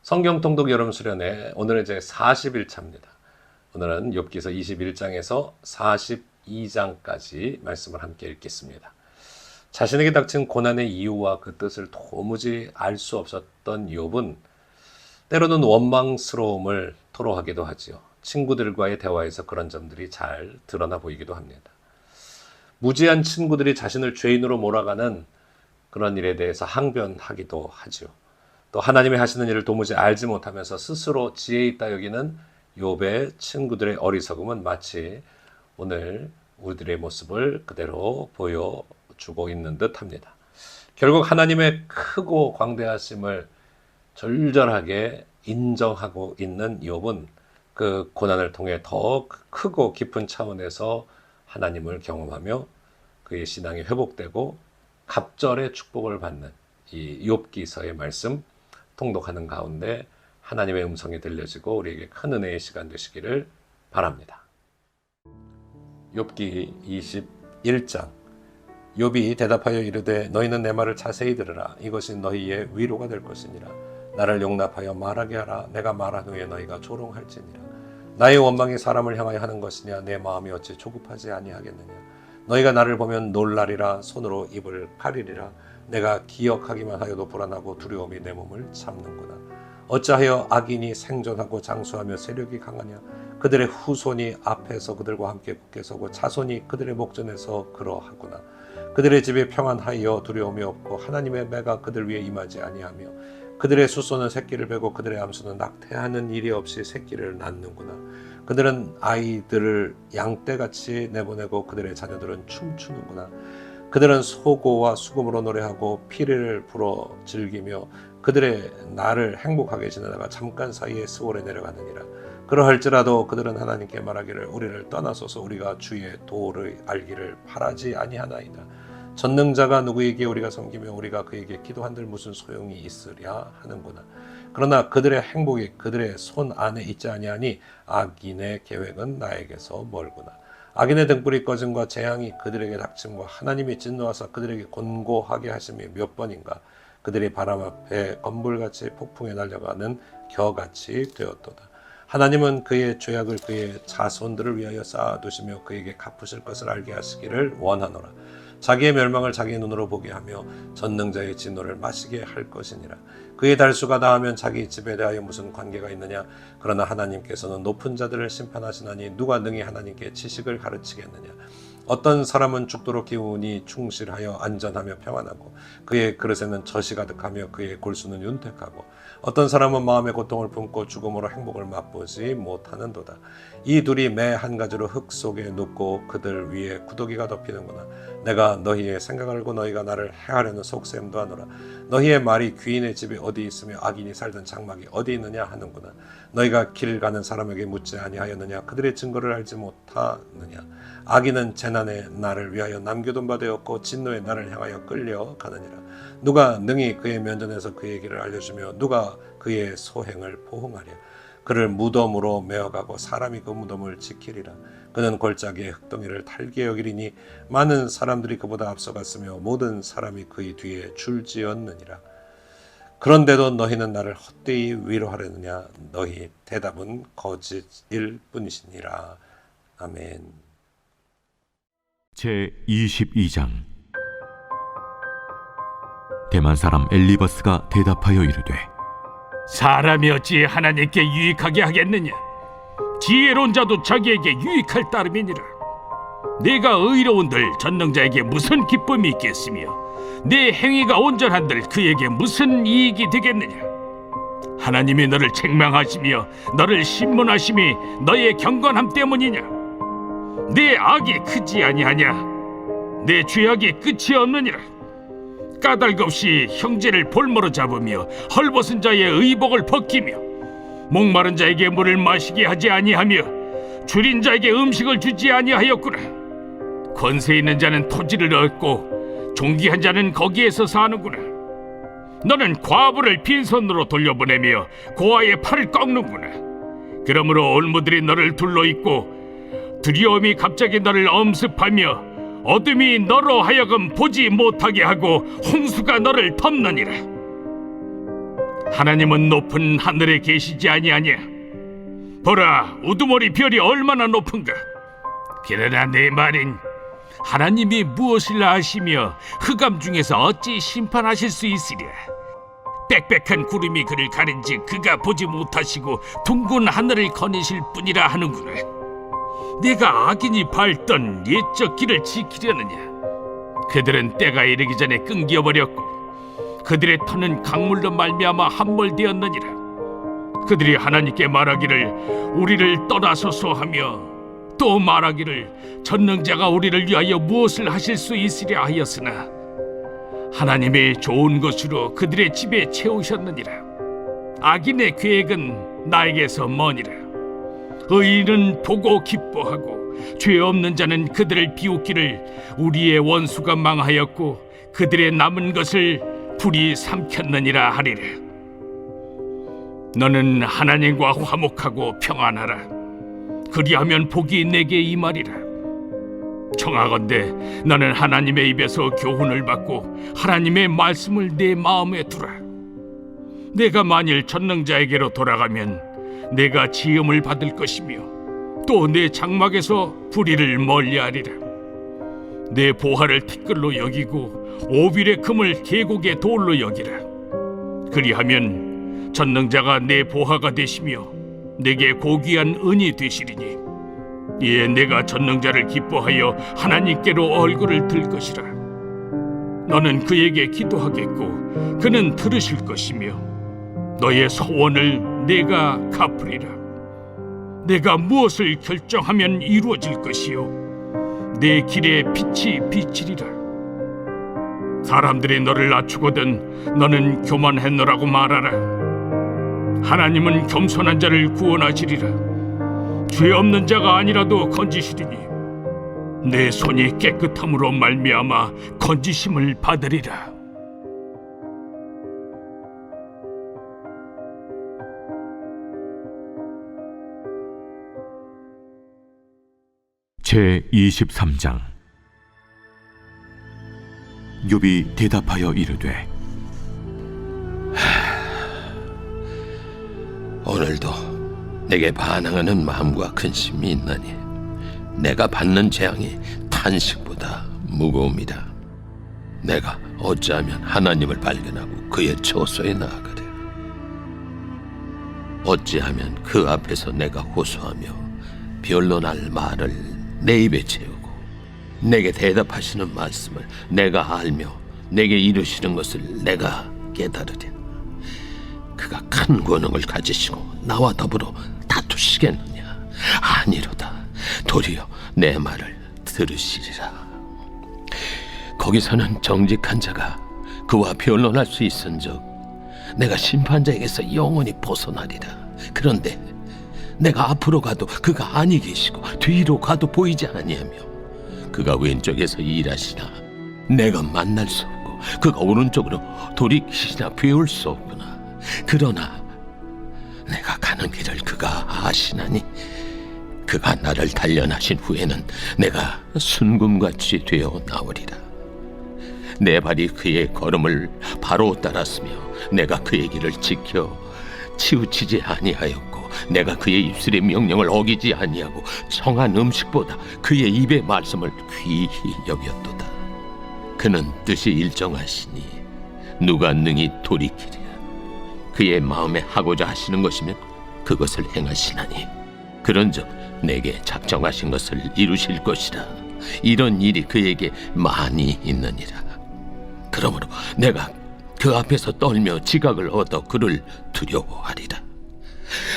성경 통독 여름 수련회 오늘은 이제 41차입니다. 오늘은 욥기서 21장에서 42장까지 말씀을 함께 읽겠습니다. 자신에게 닥친 고난의 이유와 그 뜻을 도무지 알 수 없었던 욥은 때로는 원망스러움을 토로하기도 하지요. 친구들과의 대화에서 그런 점들이 잘 드러나 보이기도 합니다. 무지한 친구들이 자신을 죄인으로 몰아가는 그런 일에 대해서 항변하기도 하죠. 또 하나님이 하시는 일을 도무지 알지 못하면서 스스로 지혜 있다 여기는 욥의 친구들의 어리석음은 마치 오늘 우리들의 모습을 그대로 보여주고 있는 듯합니다. 결국 하나님의 크고 광대하심을 절절하게 인정하고 있는 욥은 그 고난을 통해 더 크고 깊은 차원에서 하나님을 경험하며 그의 신앙이 회복되고 갑절의 축복을 받는 이 욥기서의 말씀 통독하는 가운데 하나님의 음성이 들려지고 우리에게 큰 은혜의 시간 되시기를 바랍니다. 욥기 21장. 욥이 대답하여 이르되 너희는 내 말을 자세히 들으라. 이것이 너희의 위로가 될 것이니라. 나를 용납하여 말하게 하라. 내가 말한 후에 너희가 조롱할지니라. 나의 원망이 사람을 향하여 하는 것이냐. 내 마음이 어찌 조급하지 아니하겠느냐. 너희가 나를 보면 놀라리라. 손으로 입을 가리리라. 내가 기억하기만 하여도 불안하고 두려움이 내 몸을 참는구나. 어찌하여 악인이 생존하고 장수하며 세력이 강하냐. 그들의 후손이 앞에서 그들과 함께 굳게 서고 자손이 그들의 목전에서 그러하구나. 그들의 집에 평안하여 두려움이 없고 하나님의 매가 그들 위에 임하지 아니하며 그들의 숫소는 새끼를 베고 그들의 암수는 낙태하는 일이 없이 새끼를 낳는구나. 그들은 아이들을 양떼같이 내보내고 그들의 자녀들은 춤추는구나. 그들은 소고와 수금으로 노래하고 피리를 불어 즐기며 그들의 날을 행복하게 지내다가 잠깐 사이에 스월에 내려가느니라. 그러할지라도 그들은 하나님께 말하기를 우리를 떠나소서. 우리가 주의 도를 알기를 바라지 아니하나이다. 전능자가 누구에게 우리가 섬기며 우리가 그에게 기도한들 무슨 소용이 있으랴 하는구나. 그러나 그들의 행복이 그들의 손 안에 있지 아니하니 악인의 계획은 나에게서 멀구나. 악인의 등불이 꺼짐과 재앙이 그들에게 닥침과 하나님이 진노하사 그들에게 곤고하게 하심이 몇 번인가. 그들이 바람 앞에 건불같이 폭풍에 날려가는 겨같이 되었도다. 하나님은 그의 죄악을 그의 자손들을 위하여 쌓아두시며 그에게 갚으실 것을 알게 하시기를 원하노라. 자기의 멸망을 자기의 눈으로 보게 하며 전능자의 진노를 마시게 할 것이니라. 그의 달수가 다하면 자기 집에 대하여 무슨 관계가 있느냐. 그러나 하나님께서는 높은 자들을 심판하시나니 누가 능히 하나님께 지식을 가르치겠느냐. 어떤 사람은 죽도록 기운이 충실하여 안전하며 평안하고 그의 그릇에는 젖이 가득하며 그의 골수는 윤택하고 어떤 사람은 마음의 고통을 품고 죽음으로 행복을 맛보지 못하는도다. 이 둘이 매 한 가지로 흙 속에 눕고 그들 위에 구더기가 덮이는구나. 내가 너희의 생각을 알고 너희가 나를 해하려는 속셈도 하노라. 너희의 말이 귀인의 집이 어디 있으며 악인이 살던 장막이 어디 있느냐 하는구나. 너희가 길 가는 사람에게 묻지 아니하였느냐. 그들의 증거를 알지 못하느냐. 악인은 재난의 날을 위하여 남겨둔 바 되었고 진노의 날을 향하여 끌려가느니라. 누가 능히 그의 면전에서 그의 길을 알려주며 누가 그의 소행을 보응하랴. 그를 무덤으로 메어가고 사람이 그 무덤을 지키리라. 그는 골짜기의 흙덩이를 탈게 여기리니 많은 사람들이 그보다 앞서갔으며 모든 사람이 그의 뒤에 줄지었느니라. 그런데도 너희는 나를 헛되이 위로하려느냐. 너희 대답은 거짓일 뿐이시니라. 아멘. 제22장. 대만 사람 엘리버스가 대답하여 이르되 사람이 어찌 하나님께 유익하게 하겠느냐. 지혜로운 자도 자기에게 유익할 따름이니라. 네가 의로운들 전능자에게 무슨 기쁨이 있겠으며 네 행위가 온전한들 그에게 무슨 이익이 되겠느냐. 하나님이 너를 책망하시며 너를 신문하심이 너의 경건함 때문이냐. 네 악이 크지 아니하냐. 내 죄악이 끝이 없느니라. 까닭 없이 형제를 볼모로 잡으며 헐벗은 자의 의복을 벗기며 목마른 자에게 물을 마시게 하지 아니하며 줄인 자에게 음식을 주지 아니하였구나. 권세 있는 자는 토지를 얻고 존귀한 자는 거기에서 사는구나. 너는 과부를 빈손으로 돌려보내며 고아의 팔을 꺾는구나. 그러므로 올무들이 너를 둘러있고 두려움이 갑자기 너를 엄습하며 어둠이 너로 하여금 보지 못하게 하고 홍수가 너를 덮느니라. 하나님은 높은 하늘에 계시지 아니하냐? 보라, 우두머리 별이 얼마나 높은가? 그러나 내 말은 하나님이 무엇을 아시며 흑암 중에서 어찌 심판하실 수 있으랴? 빽빽한 구름이 그를 가린즉 그가 보지 못하시고 둥근 하늘을 거니실 뿐이라 하는구나. 내가 악인이 밟던 옛적 길을 지키려느냐? 그들은 때가 이르기 전에 끊겨버렸고 그들의 터는 강물로 말미암아 함몰되었느니라. 그들이 하나님께 말하기를 우리를 떠나소서 하며 또 말하기를 전능자가 우리를 위하여 무엇을 하실 수 있으랴 하였으나 하나님의 좋은 것으로 그들의 집에 채우셨느니라. 악인의 계획은 나에게서 머니라. 의인은 보고 기뻐하고 죄 없는 자는 그들을 비웃기를 우리의 원수가 망하였고 그들의 남은 것을 불이 삼켰느니라 하리라. 너는 하나님과 화목하고 평안하라. 그리하면 복이 내게 임하리라. 청하건대 너는 하나님의 입에서 교훈을 받고 하나님의 말씀을 내 마음에 두라. 내가 만일 전능자에게로 돌아가면 내가 지음을 받을 것이며 또 내 장막에서 불의를 멀리하리라. 내 보화를 티끌로 여기고 오빌의 금을 계곡의 돌로 여기라. 그리하면 전능자가 내 보화가 되시며 내게 고귀한 은이 되시리니 이에 내가 전능자를 기뻐하여 하나님께로 얼굴을 들 것이라. 너는 그에게 기도하겠고 그는 들으실 것이며 너의 소원을 내가 갚으리라. 내가 무엇을 결정하면 이루어질 것이요 내 길에 빛이 비치리라. 사람들이 너를 낮추거든 너는 교만했노라고 말하라. 하나님은 겸손한 자를 구원하시리라. 죄 없는 자가 아니라도 건지시리니 내 손이 깨끗함으로 말미암아 건지심을 받으리라. 제23장. 욥이 대답하여 이르되 오늘도 내게 반항하는 마음과 근심이 있나니 내가 받는 재앙이 탄식보다 무거움이다. 내가 어찌하면 하나님을 발견하고 그의 처소에 나아가랴. 어찌하면 그 앞에서 내가 호소하며 변론할 말을 내 입에 채우고 내게 대답하시는 말씀을 내가 알며 내게 이루시는 것을 내가 깨달으랴. 그가 큰 권능을 가지시고 나와 더불어 다투시겠느냐? 아니로다. 도리어 내 말을 들으시리라. 거기서는 정직한 자가 그와 변론할 수 있은즉 내가 심판자에게서 영원히 벗어나리라. 그런데 내가 앞으로 가도 그가 아니 계시고 뒤로 가도 보이지 아니하며 그가 왼쪽에서 일하시나 내가 만날 수 없고 그가 오른쪽으로 돌이키시나 배울 수 없구나. 그러나 내가 가는 길을 그가 아시나니 그가 나를 단련하신 후에는 내가 순금같이 되어 나오리라. 내 발이 그의 걸음을 바로 따랐으며 내가 그의 길을 지켜 치우치지 아니하였고 내가 그의 입술의 명령을 어기지 아니하고 청한 음식보다 그의 입의 말씀을 귀히 여겼도다. 그는 뜻이 일정하시니 누가 능히 돌이키랴. 그의 마음에 하고자 하시는 것이면 그것을 행하시나니 그런즉 내게 작정하신 것을 이루실 것이라. 이런 일이 그에게 많이 있느니라. 그러므로 내가 그 앞에서 떨며 지각을 얻어 그를 두려워하리라.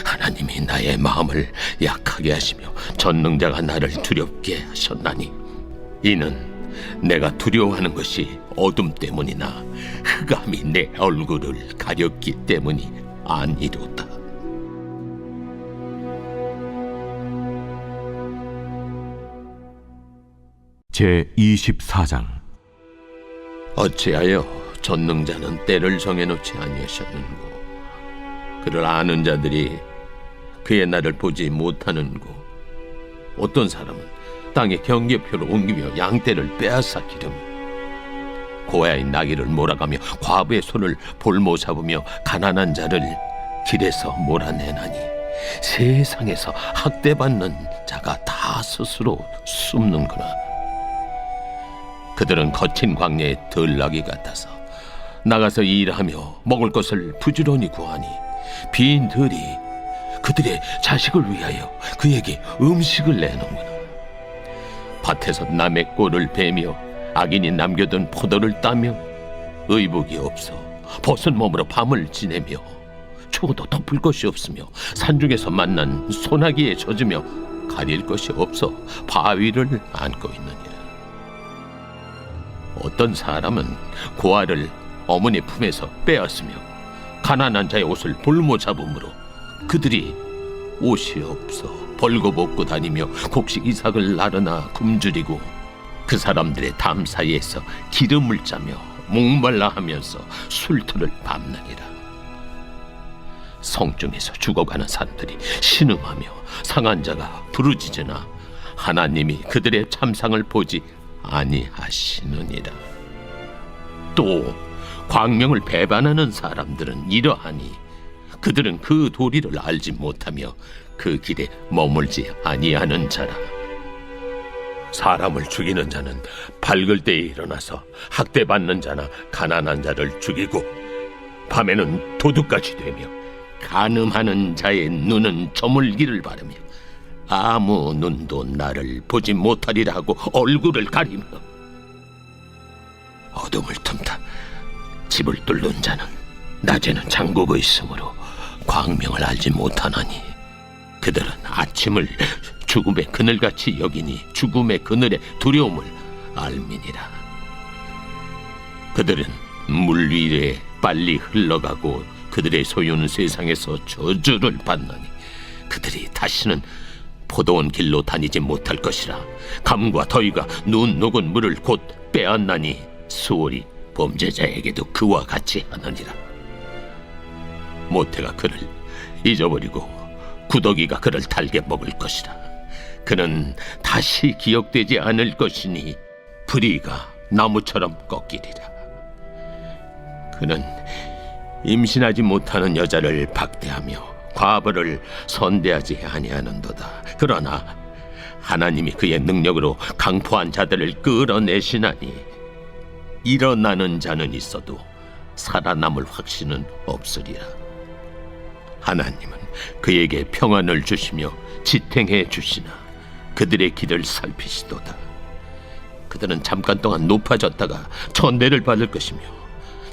하나님이 나의 마음을 약하게 하시며 전능자가 나를 두렵게 하셨나니 이는 내가 두려워하는 것이 어둠 때문이나 흑암이 내 얼굴을 가렸기 때문이 아니로다. 제24장. 어찌하여 전능자는 때를 정해놓지 아니하셨는고 그를 아는 자들이 그의 날을 보지 못하는고 어떤 사람은 땅에 경계표를 옮기며 양떼를 빼앗아 기르며 고아의 나귀를 몰아가며 과부의 손을 볼모 잡으며 가난한 자를 길에서 몰아내나니 세상에서 학대받는 자가 다 스스로 숨는구나. 그들은 거친 광야의 들나귀 같아서 나가서 일하며 먹을 것을 부지런히 구하니 빈들이 그들의 자식을 위하여 그에게 음식을 내놓는구나. 밭에서 남의 꼴을 베며 악인이 남겨둔 포도를 따며 의복이 없어 벗은 몸으로 밤을 지내며 추워도 덮을 것이 없으며 산중에서 만난 소나기에 젖으며 가릴 것이 없어 바위를 안고 있느니라. 어떤 사람은 고아를 어머니 품에서 빼앗으며 가난한 자의 옷을 볼모 잡음으로 그들이 옷이 없어 벌거벗고 다니며 곡식 이삭을 나르나 굶주리고 그 사람들의 담 사이에서 기름을 짜며 목말라 하면서 술틀을 밟느니라. 성중에서 죽어가는 사람들이 신음하며 상한 자가 부르짖으나 하나님이 그들의 참상을 보지 아니하시느니라. 또 광명을 배반하는 사람들은 이러하니 그들은 그 도리를 알지 못하며 그 길에 머물지 아니하는 자라. 사람을 죽이는 자는 밝을 때에 일어나서 학대받는 자나 가난한 자를 죽이고 밤에는 도둑같이 되며 간음하는 자의 눈은 저물기를 바라며 아무 눈도 나를 보지 못하리라 하고 얼굴을 가리며 어둠을 틈타 집을 뚫는 자는 낮에는 잠그고 있으므로 광명을 알지 못하나니 그들은 아침을 죽음의 그늘같이 여기니 죽음의 그늘의 두려움을 알미니라. 그들은 물 위에 빨리 흘러가고 그들의 소유는 세상에서 저주를 받나니 그들이 다시는 포도원 길로 다니지 못할 것이라. 감과 더위가 눈 녹은 물을 곧 빼앗나니 수월이 범죄자에게도 그와 같이 하느니라. 모태가 그를 잊어버리고 구더기가 그를 달게 먹을 것이라. 그는 다시 기억되지 않을 것이니 불의가 나무처럼 꺾이리라. 그는 임신하지 못하는 여자를 박대하며 과부를 선대하지 아니하는도다. 그러나 하나님이 그의 능력으로 강포한 자들을 끌어내시나니 일어나는 자는 있어도 살아남을 확신은 없으리라. 하나님은 그에게 평안을 주시며 지탱해 주시나 그들의 길을 살피시도다. 그들은 잠깐 동안 높아졌다가 천대를 받을 것이며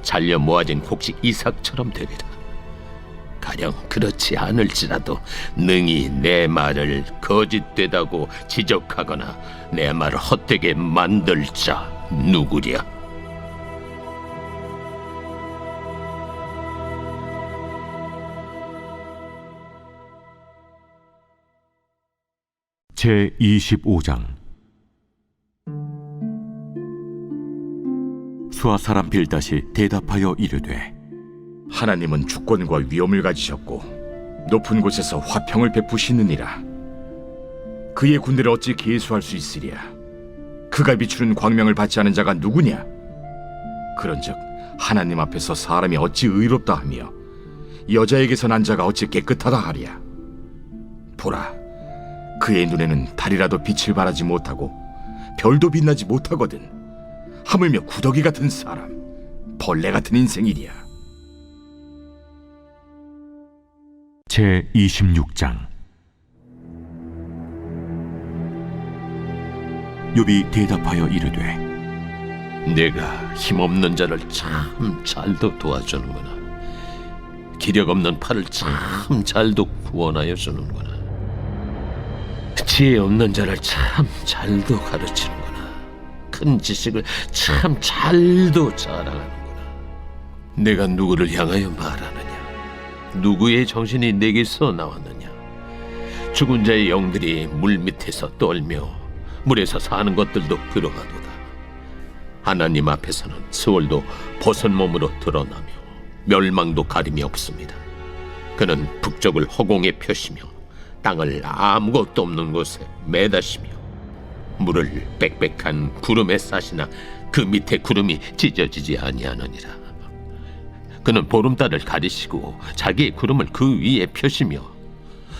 잘려 모아진 곡식 이삭처럼 되리라. 가령 그렇지 않을지라도 능히 내 말을 거짓되다고 지적하거나 내 말을 헛되게 만들 자 누구랴. 제25장. 수아 사람 빌닷이 대답하여 이르되 하나님은 주권과 위엄을 가지셨고 높은 곳에서 화평을 베푸시느니라. 그의 군대를 어찌 계수할 수 있으랴. 그가 비추는 광명을 받지 않은 자가 누구냐. 그런즉 하나님 앞에서 사람이 어찌 의롭다 하며 여자에게서 난 자가 어찌 깨끗하다 하랴. 보라, 그의 눈에는 달이라도 빛을 발하지 못하고 별도 빛나지 못하거든. 하물며 구더기 같은 사람, 벌레 같은 인생이랴. 제26장. 욥이 대답하여 이르되 내가 힘없는 자를 참 잘도 도와주는구나. 기력 없는 팔을 참 잘도 구원하여 주는구나. 지혜 없는 자를 참 잘도 가르치는구나. 큰 지식을 참 잘도 자랑하는구나. 내가 누구를 향하여 말하느냐? 누구의 정신이 내게서 나왔느냐? 죽은 자의 영들이 물 밑에서 떨며 물에서 사는 것들도 그러하도다. 하나님 앞에서는 스월도 벗은 몸으로 드러나며 멸망도 가림이 없습니다. 그는 북쪽을 허공에 펴시며 땅을 아무것도 없는 곳에 매다시며 물을 빽빽한 구름에 싸시나 그 밑에 구름이 찢어지지 아니하느니라. 그는 보름달을 가리시고 자기의 구름을 그 위에 펴시며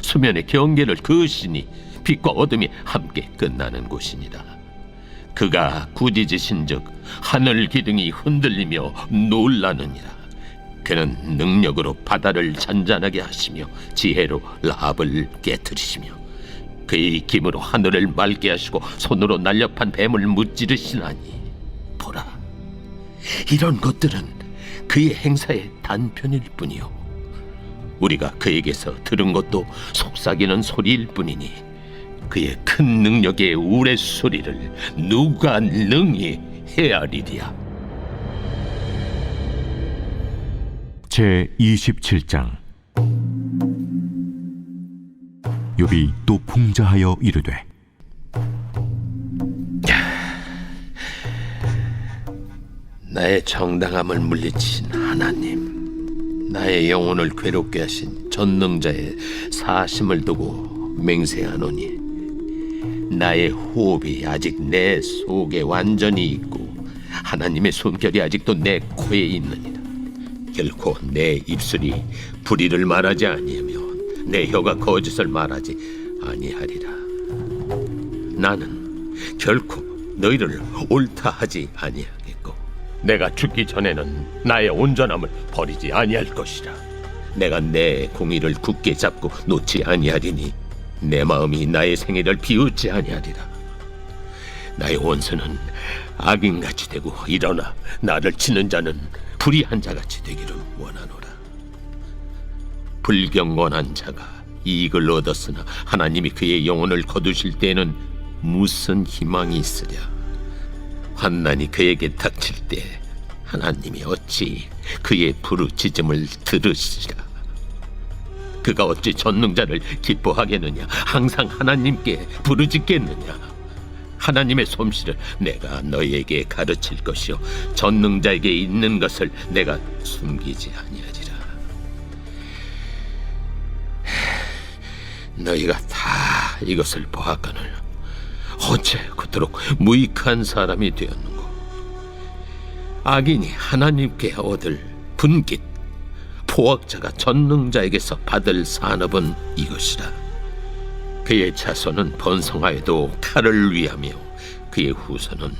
수면의 경계를 그으시니 빛과 어둠이 함께 끝나는 곳이니라. 그가 꾸짖으신즉 하늘 기둥이 흔들리며 놀라느니라. 그는 능력으로 바다를 잔잔하게 하시며 지혜로 라합을 깨뜨리시며 그의 힘으로 하늘을 맑게 하시고 손으로 날렵한 뱀을 무찌르시나니 보라, 이런 것들은 그의 행사의 단편일 뿐이요 우리가 그에게서 들은 것도 속삭이는 소리일 뿐이니 그의 큰 능력의 우레소리를 누가 능히 헤아리랴. 제 27장. 욥이 또 풍자하여 이르되 나의 정당함을 물리친 하나님, 나의 영혼을 괴롭게 하신 전능자의 사심을 두고 맹세하노니 나의 호흡이 아직 내 속에 완전히 있고 하나님의 숨결이 아직도 내 코에 있느니라. 결코 내 입술이 불의를 말하지 아니하며 내 혀가 거짓을 말하지 아니하리라. 나는 결코 너희를 옳다 하지 아니하겠고 내가 죽기 전에는 나의 온전함을 버리지 아니할 것이라. 내가 내 공의를 굳게 잡고 놓지 아니하리니 내 마음이 나의 생애를 비웃지 아니하리라. 나의 원수는 악인같이 되고 일어나 나를 치는 자는 불의한 자같이 되기를 원하노라. 불경건한 자가 이익을 얻었으나 하나님이 그의 영혼을 거두실 때에는 무슨 희망이 있으랴. 환난이 그에게 닥칠 때 하나님이 어찌 그의 부르짖음을 들으시리라. 그가 어찌 전능자를 기뻐하겠느냐. 항상 하나님께 부르짖겠느냐. 하나님의 솜씨를 내가 너희에게 가르칠 것이요 전능자에게 있는 것을 내가 숨기지 아니하리라. 너희가 다 이것을 보았거늘 어째 그토록 무익한 사람이 되었는고. 악인이 하나님께 얻을 분깃, 포악자가 전능자에게서 받을 산업은 이것이라. 그의 자손은 번성하여도 칼을 위하며 그의 후손은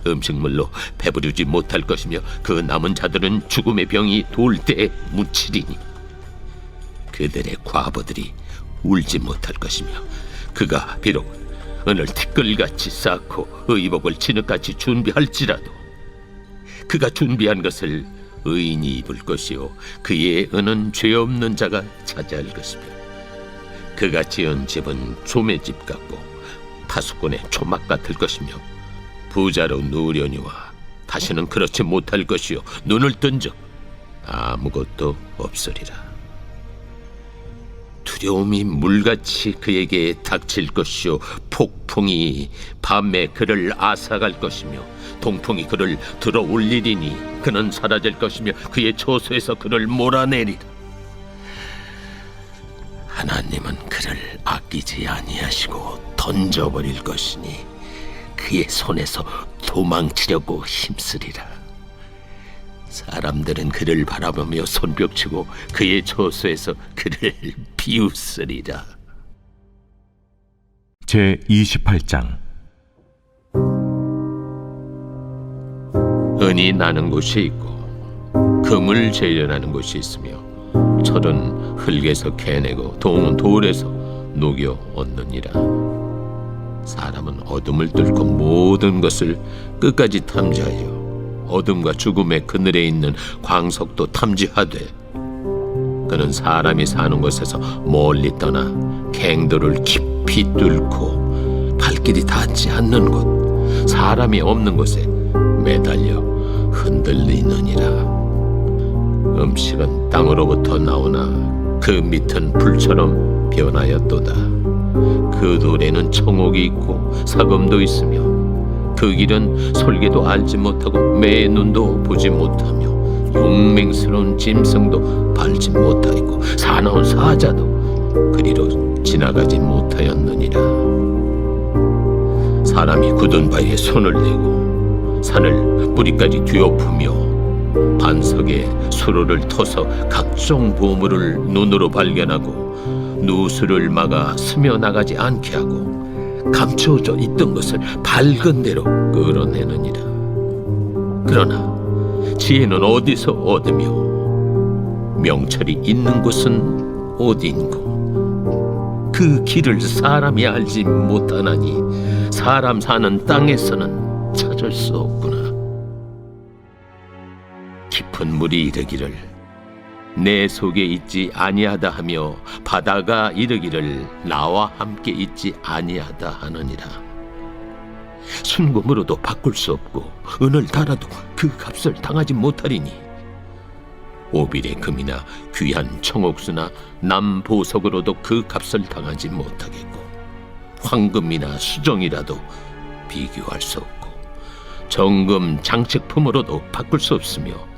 음식물로 배부르지 못할 것이며 그 남은 자들은 죽음의 병이 돌 때에 묻히리니 그들의 과부들이 울지 못할 것이며 그가 비록 은을 티끌같이 쌓고 의복을 진흙같이 준비할지라도 그가 준비한 것을 의인이 입을 것이요 그의 은은 죄 없는 자가 차지할 것이며 그가 지은 집은 조매집 같고 파수꾼의 초막 같을 것이며 부자로 누우려니와 다시는 그렇지 못할 것이요 눈을 뜬즉 아무것도 없으리라. 두려움이 물같이 그에게 닥칠 것이요 폭풍이 밤에 그를 앗아갈 것이며 동풍이 그를 들어 올리리니 그는 사라질 것이며 그의 처소에서 그를 몰아내리라. 하나님은 그를 아끼지 아니하시고 던져버릴 것이니 그의 손에서 도망치려고 힘쓰리라. 사람들은 그를 바라보며 손뼉치고 그의 처소에서 그를 비웃으리라. 제 28장. 은이 나는 곳이 있고 금을 재련하는 곳이 있으며 철은 흙에서 캐내고 동은 돌에서 녹여 얻느니라. 사람은 어둠을 뚫고 모든 것을 끝까지 탐지하여 어둠과 죽음의 그늘에 있는 광석도 탐지하되 그는 사람이 사는 곳에서 멀리 떠나 갱도를 깊이 뚫고 발길이 닿지 않는 곳 사람이 없는 곳에 매달려 흔들리느니라. 음식은 땅으로부터 나오나 그 밑은 불처럼 변하였도다. 그 돌에는 청옥이 있고 사금도 있으며 그 길은 솔개도 알지 못하고 매의 눈도 보지 못하며 용맹스러운 짐승도 밟지 못하였고 사나운 사자도 그리로 지나가지 못하였느니라. 사람이 굳은 바위에 손을 대고 산을 뿌리까지 뒤엎으며 반석에 수로를 터서 각종 보물을 눈으로 발견하고 누수를 막아 스며나가지 않게 하고 감춰져 있던 것을 밝은 대로 끌어내느니라. 그러나 지혜는 어디서 얻으며 명철이 있는 곳은 어디인고? 그 길을 사람이 알지 못하나니 사람 사는 땅에서는 찾을 수 없구나. 깊은 물이 이르기를 내 속에 있지 아니하다 하며 바다가 이르기를 나와 함께 있지 아니하다 하느니라. 순금으로도 바꿀 수 없고 은을 달아도 그 값을 당하지 못하리니 오빌의 금이나 귀한 청옥수나 남보석으로도 그 값을 당하지 못하겠고 황금이나 수정이라도 비교할 수 없고 정금 장식품으로도 바꿀 수 없으며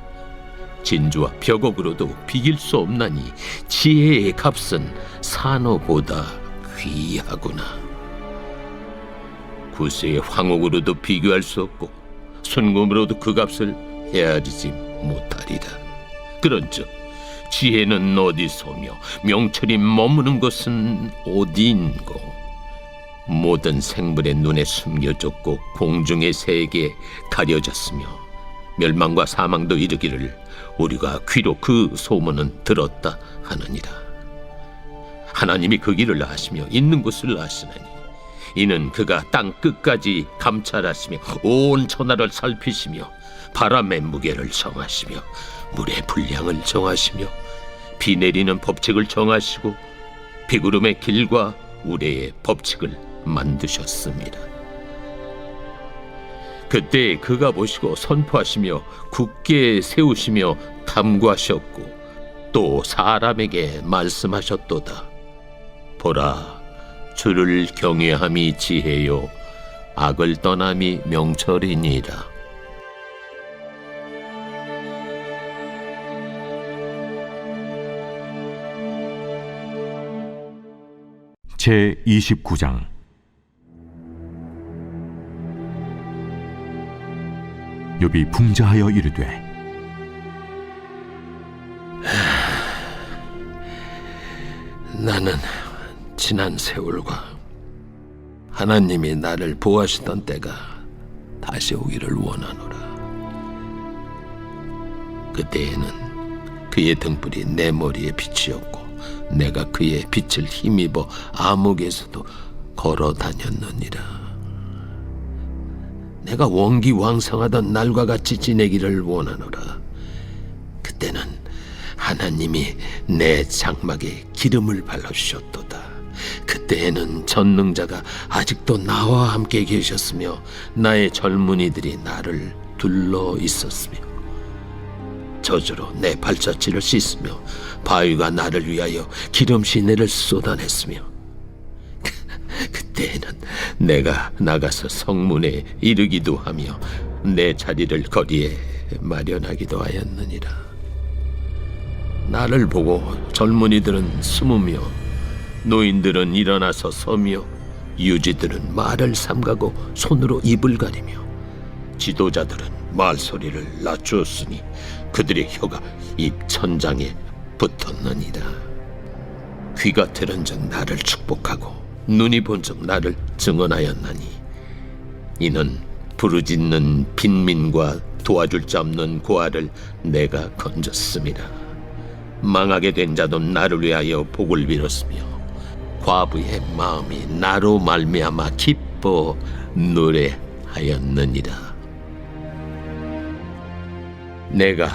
진주와 벽옥으로도 비길 수 없나니 지혜의 값은 산호보다 귀하구나. 구스의 황옥으로도 비교할 수 없고 순금으로도 그 값을 헤아리지 못하리라. 그런즉 지혜는 어디서며 명철이 머무는 곳은 어디인고? 모든 생물의 눈에 숨겨졌고 공중의 새에게 가려졌으며 멸망과 사망도 이르기를 우리가 귀로 그 소문은 들었다 하느니라. 하나님이 그 길을 아시며 있는 곳을 아시나니 이는 그가 땅 끝까지 감찰하시며 온 천하를 살피시며 바람의 무게를 정하시며 물의 분량을 정하시며 비 내리는 법칙을 정하시고 비구름의 길과 우레의 법칙을 만드셨습니다. 그때 그가 보시고 선포하시며 굳게 세우시며 탐구하셨고 또 사람에게 말씀하셨도다. 보라, 주를 경외함이 지혜요 악을 떠남이 명철이니라. 제 29장. 욥이 풍자하여 이르되 나는 지난 세월과 하나님이 나를 보호하시던 때가 다시 오기를 원하노라. 그때에는 그의 등불이 내 머리에 빛이었고 내가 그의 빛을 힘입어 암흑에서도 걸어 다녔느니라. 내가 원기왕성하던 날과 같이 지내기를 원하노라. 그때는 하나님이 내 장막에 기름을 발라주셨도다. 그때에는 전능자가 아직도 나와 함께 계셨으며 나의 젊은이들이 나를 둘러 있었으며 저주로 내 발자취를 씻으며 바위가 나를 위하여 기름 시내를 쏟아냈으며 그때에는 내가 나가서 성문에 이르기도 하며 내 자리를 거리에 마련하기도 하였느니라. 나를 보고 젊은이들은 숨으며 노인들은 일어나서 서며 유지들은 말을 삼가고 손으로 입을 가리며 지도자들은 말소리를 낮추었으니 그들의 혀가 입 천장에 붙었느니라. 귀가 들은즉 나를 축복하고 눈이 본즉 나를 증언하였나니 이는 부르짖는 빈민과 도와줄 자 없는 고아를 내가 건졌습니다. 망하게 된 자도 나를 위하여 복을 빌었으며 과부의 마음이 나로 말미암아 기뻐 노래하였느니라. 내가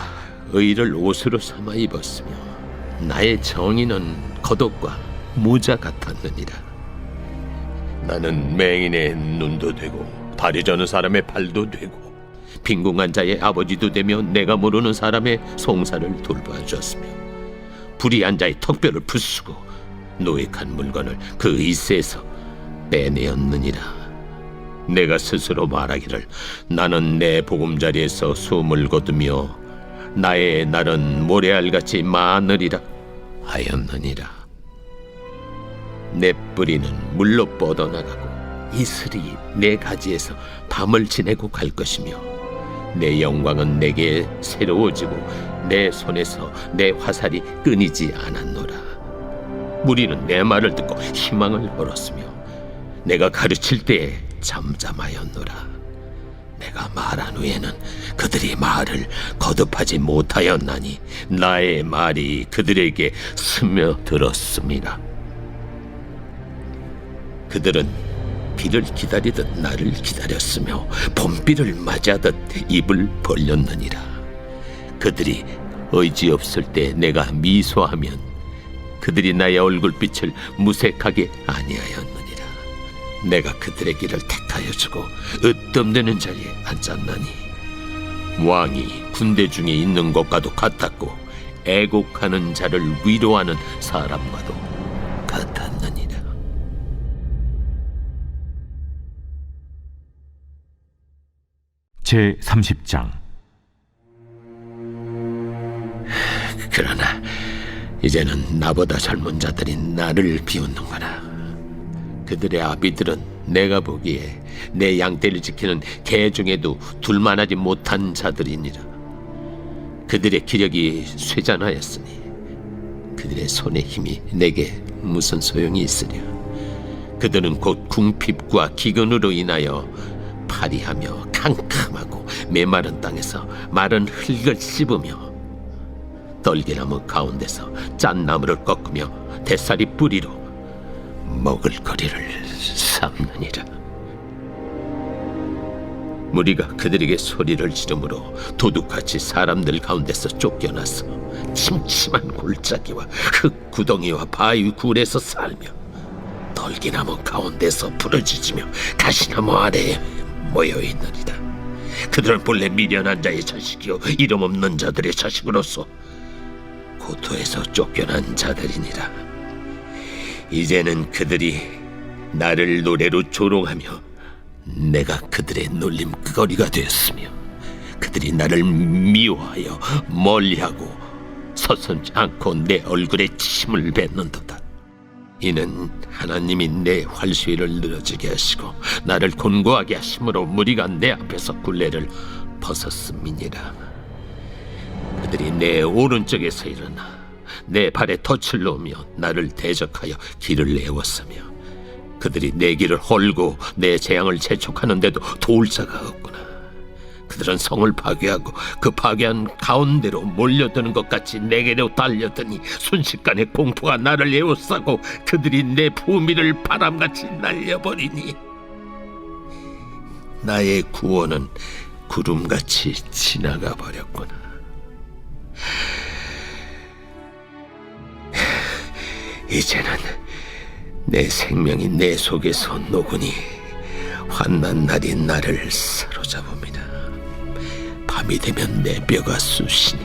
의를 옷으로 삼아 입었으며 나의 정의는 겉옷과 모자 같았느니라. 나는 맹인의 눈도 되고 다리 저는 사람의 발도 되고 빈궁한 자의 아버지도 되며 내가 모르는 사람의 송사를 돌봐주었으며 불의한 자의 턱뼈를 부수고 노획한 물건을 그 이새에서 빼내었느니라. 내가 스스로 말하기를 나는 내 보금자리에서 숨을 거두며 나의 날은 모래알같이 많으리라 하였느니라. 내 뿌리는 물로 뻗어나가고 이슬이 내 가지에서 밤을 지내고 갈 것이며 내 영광은 내게 새로워지고 내 손에서 내 화살이 끊이지 않았노라. 무리는 내 말을 듣고 희망을 벌었으며 내가 가르칠 때에 잠잠하였노라. 내가 말한 후에는 그들이 말을 거듭하지 못하였나니 나의 말이 그들에게 스며들었습니다. 그들은 비를 기다리듯 나를 기다렸으며 봄비를 맞이하듯 입을 벌렸느니라. 그들이 의지없을 때 내가 미소하면 그들이 나의 얼굴빛을 무색하게 아니하였느니라. 내가 그들의 길을 택하여 주고 으뜸되는 자리에 앉았나니 왕이 군대 중에 있는 것과도 같았고 애곡하는 자를 위로하는 사람과도 같았느니라. 제30장. 그러나 이제는 나보다 젊은 자들이 나를 비웃는구나. 그들의 아비들은 내가 보기에 내 양떼를 지키는 개 중에도 둘만하지 못한 자들이니라. 그들의 기력이 쇠잔하였으니 그들의 손의 힘이 내게 무슨 소용이 있으랴. 그들은 곧 궁핍과 기근으로 인하여 파리하며 캄캄하고 메마른 땅에서 마른 흙을 씹으며 떨기나무 가운데서 짠나무를 꺾으며 대사리 뿌리로 먹을거리를 삼느니라. 무리가 그들에게 소리를 지르므로 도둑같이 사람들 가운데서 쫓겨나서 침침한 골짜기와 흙 구덩이와 바위 굴에서 살며 떨기나무 가운데서 부르짖으며 가시나무 아래에 모여있느니라. 그들은 본래 미련한 자의 자식이요 이름 없는 자들의 자식으로서 고토에서 쫓겨난 자들이니라. 이제는 그들이 나를 노래로 조롱하며 내가 그들의 놀림거리가 되었으며 그들이 나를 미워하여 멀리하고 서슴지 않고 내 얼굴에 침을 뱉는도다. 이는 하나님이 내 활수위를 늘어지게 하시고 나를 곤고하게 하심으로 무리가 내 앞에서 굴레를 벗었음이니라. 그들이 내 오른쪽에서 일어나 내 발에 덫을 놓으며 나를 대적하여 길을 내었으며 그들이 내 길을 헐고 내 재앙을 재촉하는데도 도울 자가 없구나. 그들은 성을 파괴하고 그 파괴한 가운데로 몰려드는 것 같이 내게로 달려드니 순식간에 공포가 나를 에워싸고 그들이 내 부미를 바람같이 날려버리니 나의 구원은 구름같이 지나가 버렸구나. 이제는 내 생명이 내 속에서 녹으니 환난 날이 나를 사로잡음이라. 밤이 되면 내 뼈가 쑤시니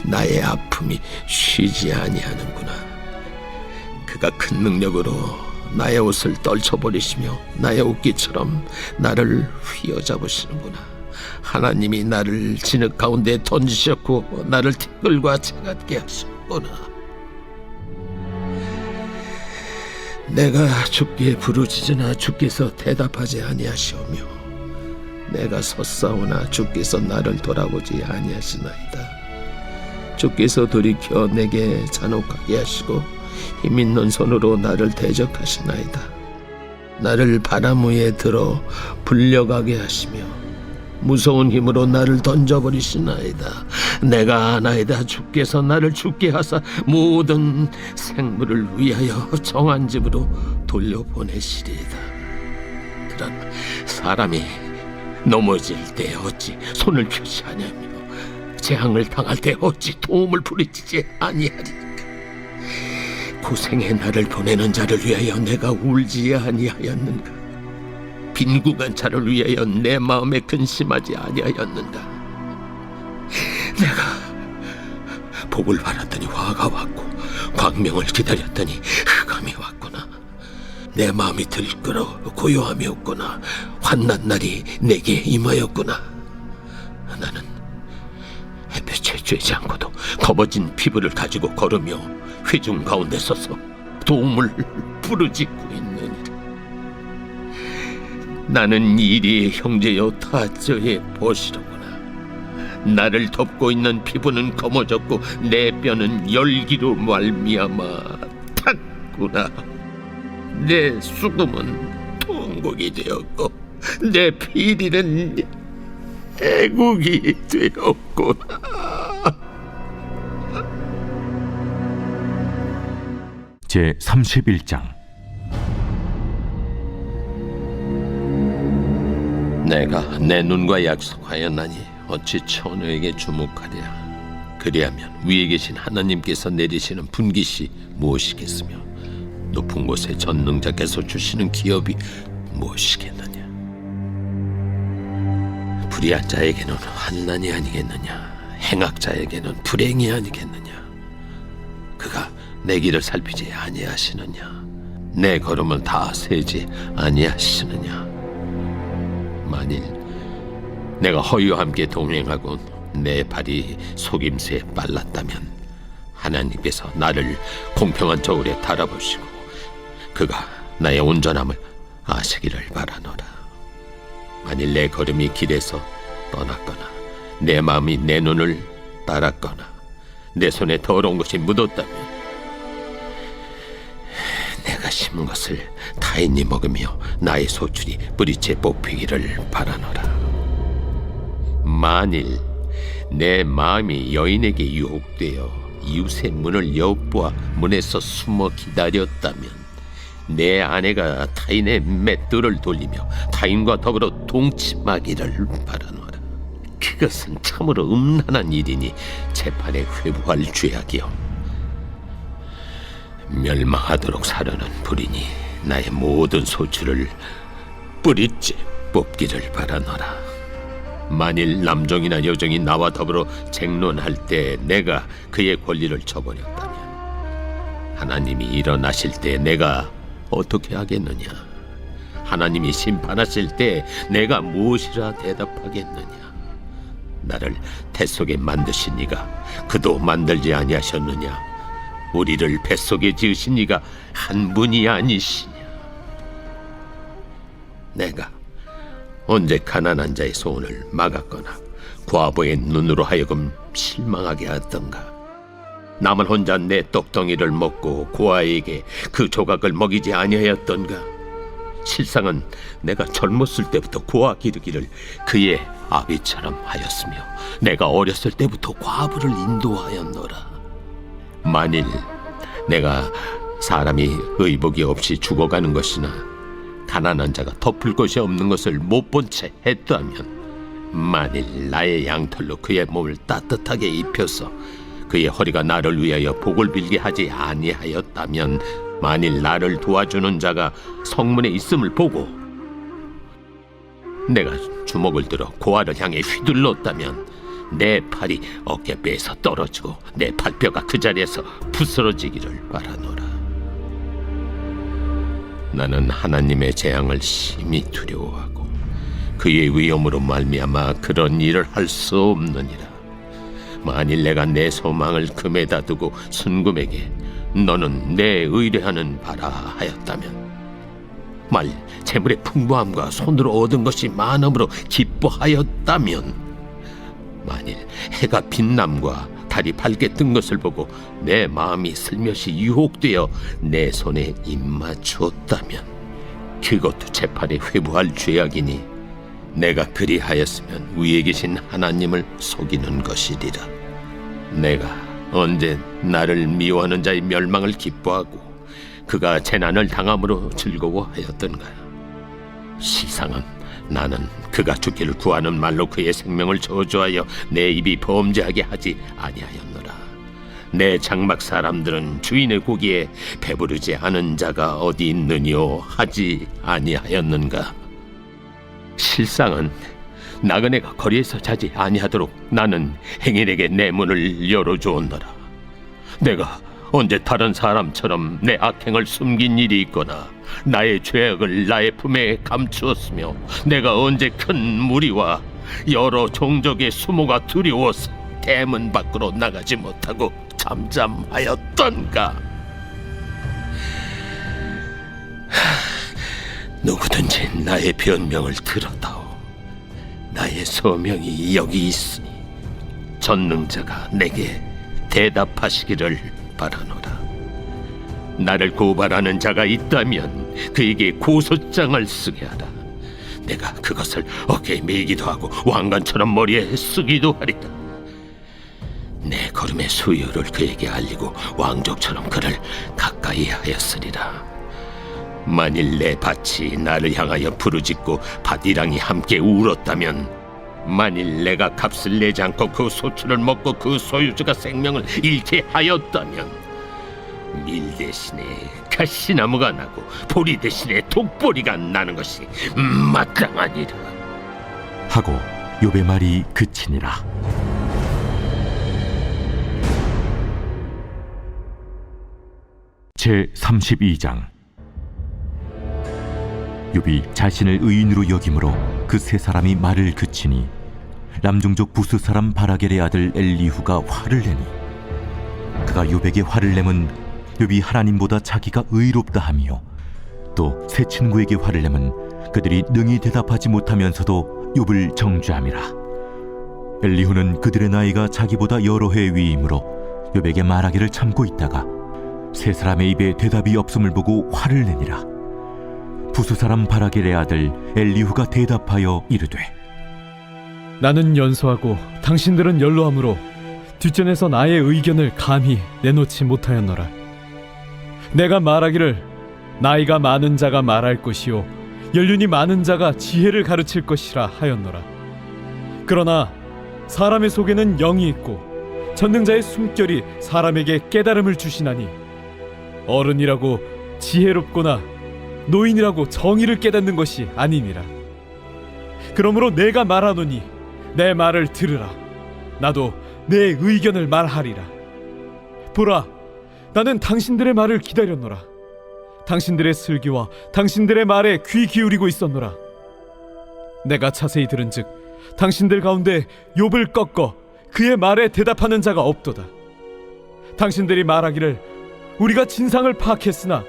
나의 아픔이 쉬지 아니하는구나. 그가 큰 능력으로 나의 옷을 떨쳐버리시며 나의 옷깃처럼 나를 휘어잡으시는구나. 하나님이 나를 진흙 가운데 던지셨고 나를 티끌과 채같게 하셨구나. 내가 주께 부르짖으나 주께서 대답하지 아니하시오며 내가 섰사오나 주께서 나를 돌아보지 아니하시나이다. 주께서 돌이켜 내게 잔혹하게 하시고 힘있는 손으로 나를 대적하시나이다. 나를 바람 위에 들어 불려가게 하시며 무서운 힘으로 나를 던져버리시나이다. 내가 아나이다. 주께서 나를 죽게 하사 모든 생물을 위하여 정한 집으로 돌려보내시리이다. 그러나 사람이 넘어질 때 어찌 손을 펴시하냐며 재앙을 당할 때 어찌 도움을 부르짖지 아니하리까. 고생의 나를 보내는 자를 위하여 내가 울지 아니하였는가. 빈궁한 자를 위하여 내 마음에 근심하지 아니하였는가. 내가 복을 바랐더니 화가 왔고 광명을 기다렸더니 흑암이 왔구나. 내 마음이 들끓어 고요함이 없구나. 환난 날이 내게 임하였구나. 나는 햇볕에 쬐지 않고도 검어진 피부를 가지고 걸으며 회중 가운데 서서 도움을 부르짖고 있느니라. 나는 이리의 형제여 타저의 벗이로구나. 나를 덮고 있는 피부는 검어졌고 내 뼈는 열기로 말미암아 탔구나. 내 수금은 통곡이 되었고 내 피리는 애국이 되었구나. 제 31장. 내가 내 눈과 약속하였나니 어찌 처녀에게 주목하랴. 그리하면 위에 계신 하나님께서 내리시는 분깃이 무엇이겠으며 높은 곳에 전능자께서 주시는 기업이 무엇이겠느냐. 불의한 자에게는 환난이 아니겠느냐. 행악자에게는 불행이 아니겠느냐. 그가 내 길을 살피지 아니하시느냐. 내 걸음을 다 세지 아니하시느냐. 만일 내가 허위와 함께 동행하고 내 발이 속임수에 빨랐다면 하나님께서 나를 공평한 저울에 달아보시고 그가 나의 온전함을 아시기를 바라노라. 만일 내 걸음이 길에서 떠났거나 내 마음이 내 눈을 따랐거나 내 손에 더러운 것이 묻었다면 내가 심은 것을 타인이 먹으며 나의 소출이 뿌리째 뽑히기를 바라노라. 만일 내 마음이 여인에게 유혹되어 이웃의 문을 엿보아 문에서 숨어 기다렸다면 내 아내가 타인의 맷돌을 돌리며 타인과 더불어 동침하기를 바라노라. 그것은 참으로 음란한 일이니 재판에 회부할 죄악이요 멸망하도록 사려는 불이니 나의 모든 소출을 뿌리째 뽑기를 바라노라. 만일 남종이나 여종이 나와 더불어 쟁론할 때 내가 그의 권리를 저버렸다면 하나님이 일어나실 때 내가 어떻게 하겠느냐. 하나님이 심판하실 때 내가 무엇이라 대답하겠느냐. 나를 태 속에 만드신 이가 그도 만들지 아니하셨느냐. 우리를 뱃속에 지으신 이가 한 분이 아니시냐. 내가 언제 가난한 자의 소원을 막았거나 과부의 눈으로 하여금 실망하게 하던가. 나만 혼자 내 떡덩이를 먹고 고아에게 그 조각을 먹이지 아니하였던가. 실상은 내가 젊었을 때부터 고아 기르기를 그의 아비처럼 하였으며 내가 어렸을 때부터 과부를 인도하였노라. 만일 내가 사람이 의복이 없이 죽어가는 것이나 가난한 자가 덮을 것이 없는 것을 못 본 채 했다면 만일 나의 양털로 그의 몸을 따뜻하게 입혀서 그의 허리가 나를 위하여 복을 빌게 하지 아니하였다면 만일 나를 도와주는 자가 성문에 있음을 보고 내가 주먹을 들어 고아를 향해 휘둘렀다면 내 팔이 어깨뼈에서 떨어지고 내 팔뼈가 그 자리에서 부스러지기를 바라노라. 나는 하나님의 재앙을 심히 두려워하고 그의 위엄으로 말미암아 그런 일을 할 수 없느니라. 만일 내가 내 소망을 금에다 두고 순금에게 너는 내 의뢰하는 바라 하였다면 만일 재물의 풍부함과 손으로 얻은 것이 많음으로 기뻐하였다면 만일 해가 빛남과 달이 밝게 뜬 것을 보고 내 마음이 슬며시 유혹되어 내 손에 입맞추었다면 그것도 재판에 회부할 죄악이니 내가 그리하였으면 위에 계신 하나님을 속이는 것이리라. 내가 언제 나를 미워하는 자의 멸망을 기뻐하고 그가 재난을 당함으로 즐거워하였던가. 실상은 나는 그가 죽기를 구하는 말로 그의 생명을 저주하여 내 입이 범죄하게 하지 아니하였노라. 내 장막 사람들은 주인의 고기에 배부르지 않은 자가 어디 있느뇨 하지 아니하였는가. 실상은 나그네가 거리에서 자지 아니하도록 나는 행인에게 내 문을 열어주었노라. 내가 언제 다른 사람처럼 내 악행을 숨긴 일이 있거나 나의 죄악을 나의 품에 감추었으며 내가 언제 큰 무리와 여러 종족의 수모가 두려워서 대문 밖으로 나가지 못하고 잠잠하였던가. 누구든지 나의 변명을 들어다오. 나의 소명이 여기 있으니 전능자가 내게 대답하시기를 바라노라. 나를 고발하는 자가 있다면 그에게 고소장을 쓰게 하라. 내가 그것을 어깨에 메기도 하고 왕관처럼 머리에 쓰기도 하리라. 내 걸음의 수요를 그에게 알리고 왕족처럼 그를 가까이 하였으리라. 만일 내 밭이 나를 향하여 부르짖고 밭이랑이 함께 울었다면, 만일 내가 값을 내지 않고 그 소출을 먹고 그 소유주가 생명을 잃게 하였다면, 밀 대신에 가시나무가 나고 보리 대신에 독보리가 나는 것이 마땅하니라. 하고 욥의 말이 그치니라. 제 32장. 욥이 자신을 의인으로 여김으로 그 세 사람이 말을 그치니 남종족 부스 사람 바라겔의 아들 엘리후가 화를 내니, 그가 욥에게 화를 내면 욥이 하나님보다 자기가 의롭다 하며, 또 세 친구에게 화를 내면 그들이 능히 대답하지 못하면서도 욥을 정죄함이라. 엘리후는 그들의 나이가 자기보다 여러 해 위이므로 욥에게 말하기를 참고 있다가 세 사람의 입에 대답이 없음을 보고 화를 내니라. 부수 사람 바라겔의 아들 엘리후가 대답하여 이르되, 나는 연소하고 당신들은 연로하므로 뒷전에서 나의 의견을 감히 내놓지 못하였노라. 내가 말하기를 나이가 많은 자가 말할 것이요 연륜이 많은 자가 지혜를 가르칠 것이라 하였노라. 그러나 사람의 속에는 영이 있고 전능자의 숨결이 사람에게 깨달음을 주시나니, 어른이라고 지혜롭거나 노인이라고 정의를 깨닫는 것이 아니니라. 그러므로 내가 말하노니 내 말을 들으라. 나도 내 의견을 말하리라. 보라, 나는 당신들의 말을 기다렸노라. 당신들의 슬기와 당신들의 말에 귀 기울이고 있었노라. 내가 자세히 들은즉 당신들 가운데 욥을 꺾어 그의 말에 대답하는 자가 없도다. 당신들이 말하기를 우리가 진상을 파악했으나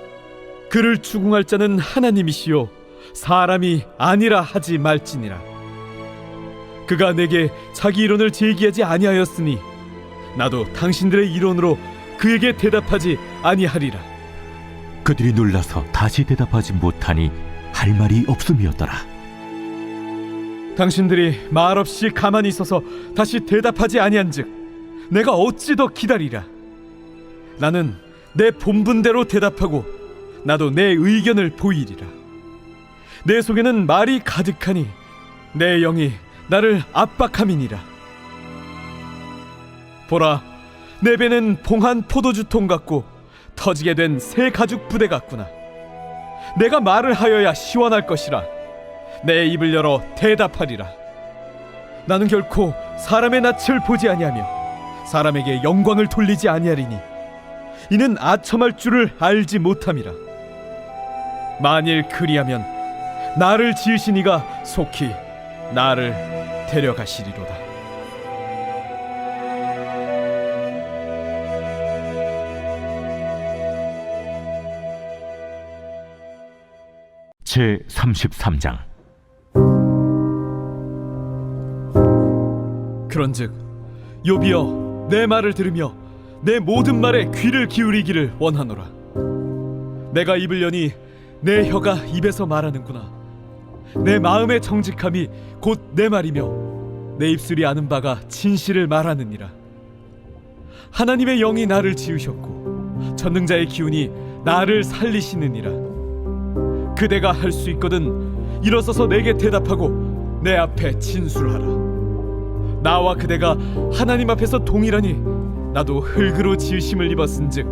그를 추궁할 자는 하나님이시요 사람이 아니라 하지 말지니라. 그가 내게 자기 이론을 제기하지 아니하였으니 나도 당신들의 이론으로 그에게 대답하지 아니하리라. 그들이 놀라서 다시 대답하지 못하니 할 말이 없음이었더라. 당신들이 말없이 가만히 있어서 다시 대답하지 아니한즉 내가 어찌 더 기다리랴. 나는 내 본분대로 대답하고 나도 내 의견을 보이리라. 내 속에는 말이 가득하니 내 영이 나를 압박함이니라. 보라, 내 배는 봉한 포도주통 같고 터지게 된 새 가죽 부대 같구나. 내가 말을 하여야 시원할 것이라. 내 입을 열어 대답하리라. 나는 결코 사람의 낯을 보지 아니하며 사람에게 영광을 돌리지 아니하리니 이는 아첨할 줄을 알지 못함이라. 만일 그리하면 나를 지으신 이가 속히 나를 데려가시리로다. 제 33장. 그런즉 욥이여, 내 말을 들으며 내 모든 말에 귀를 기울이기를 원하노라. 내가 입을 여니 내 혀가 입에서 말하는구나. 내 마음의 정직함이 곧 내 말이며 내 입술이 아는 바가 진실을 말하느니라. 하나님의 영이 나를 지으셨고 전능자의 기운이 나를 살리시느니라. 그대가 할 수 있거든 일어서서 내게 대답하고 내 앞에 진술하라. 나와 그대가 하나님 앞에서 동일하니 나도 흙으로 지으심을 입었은즉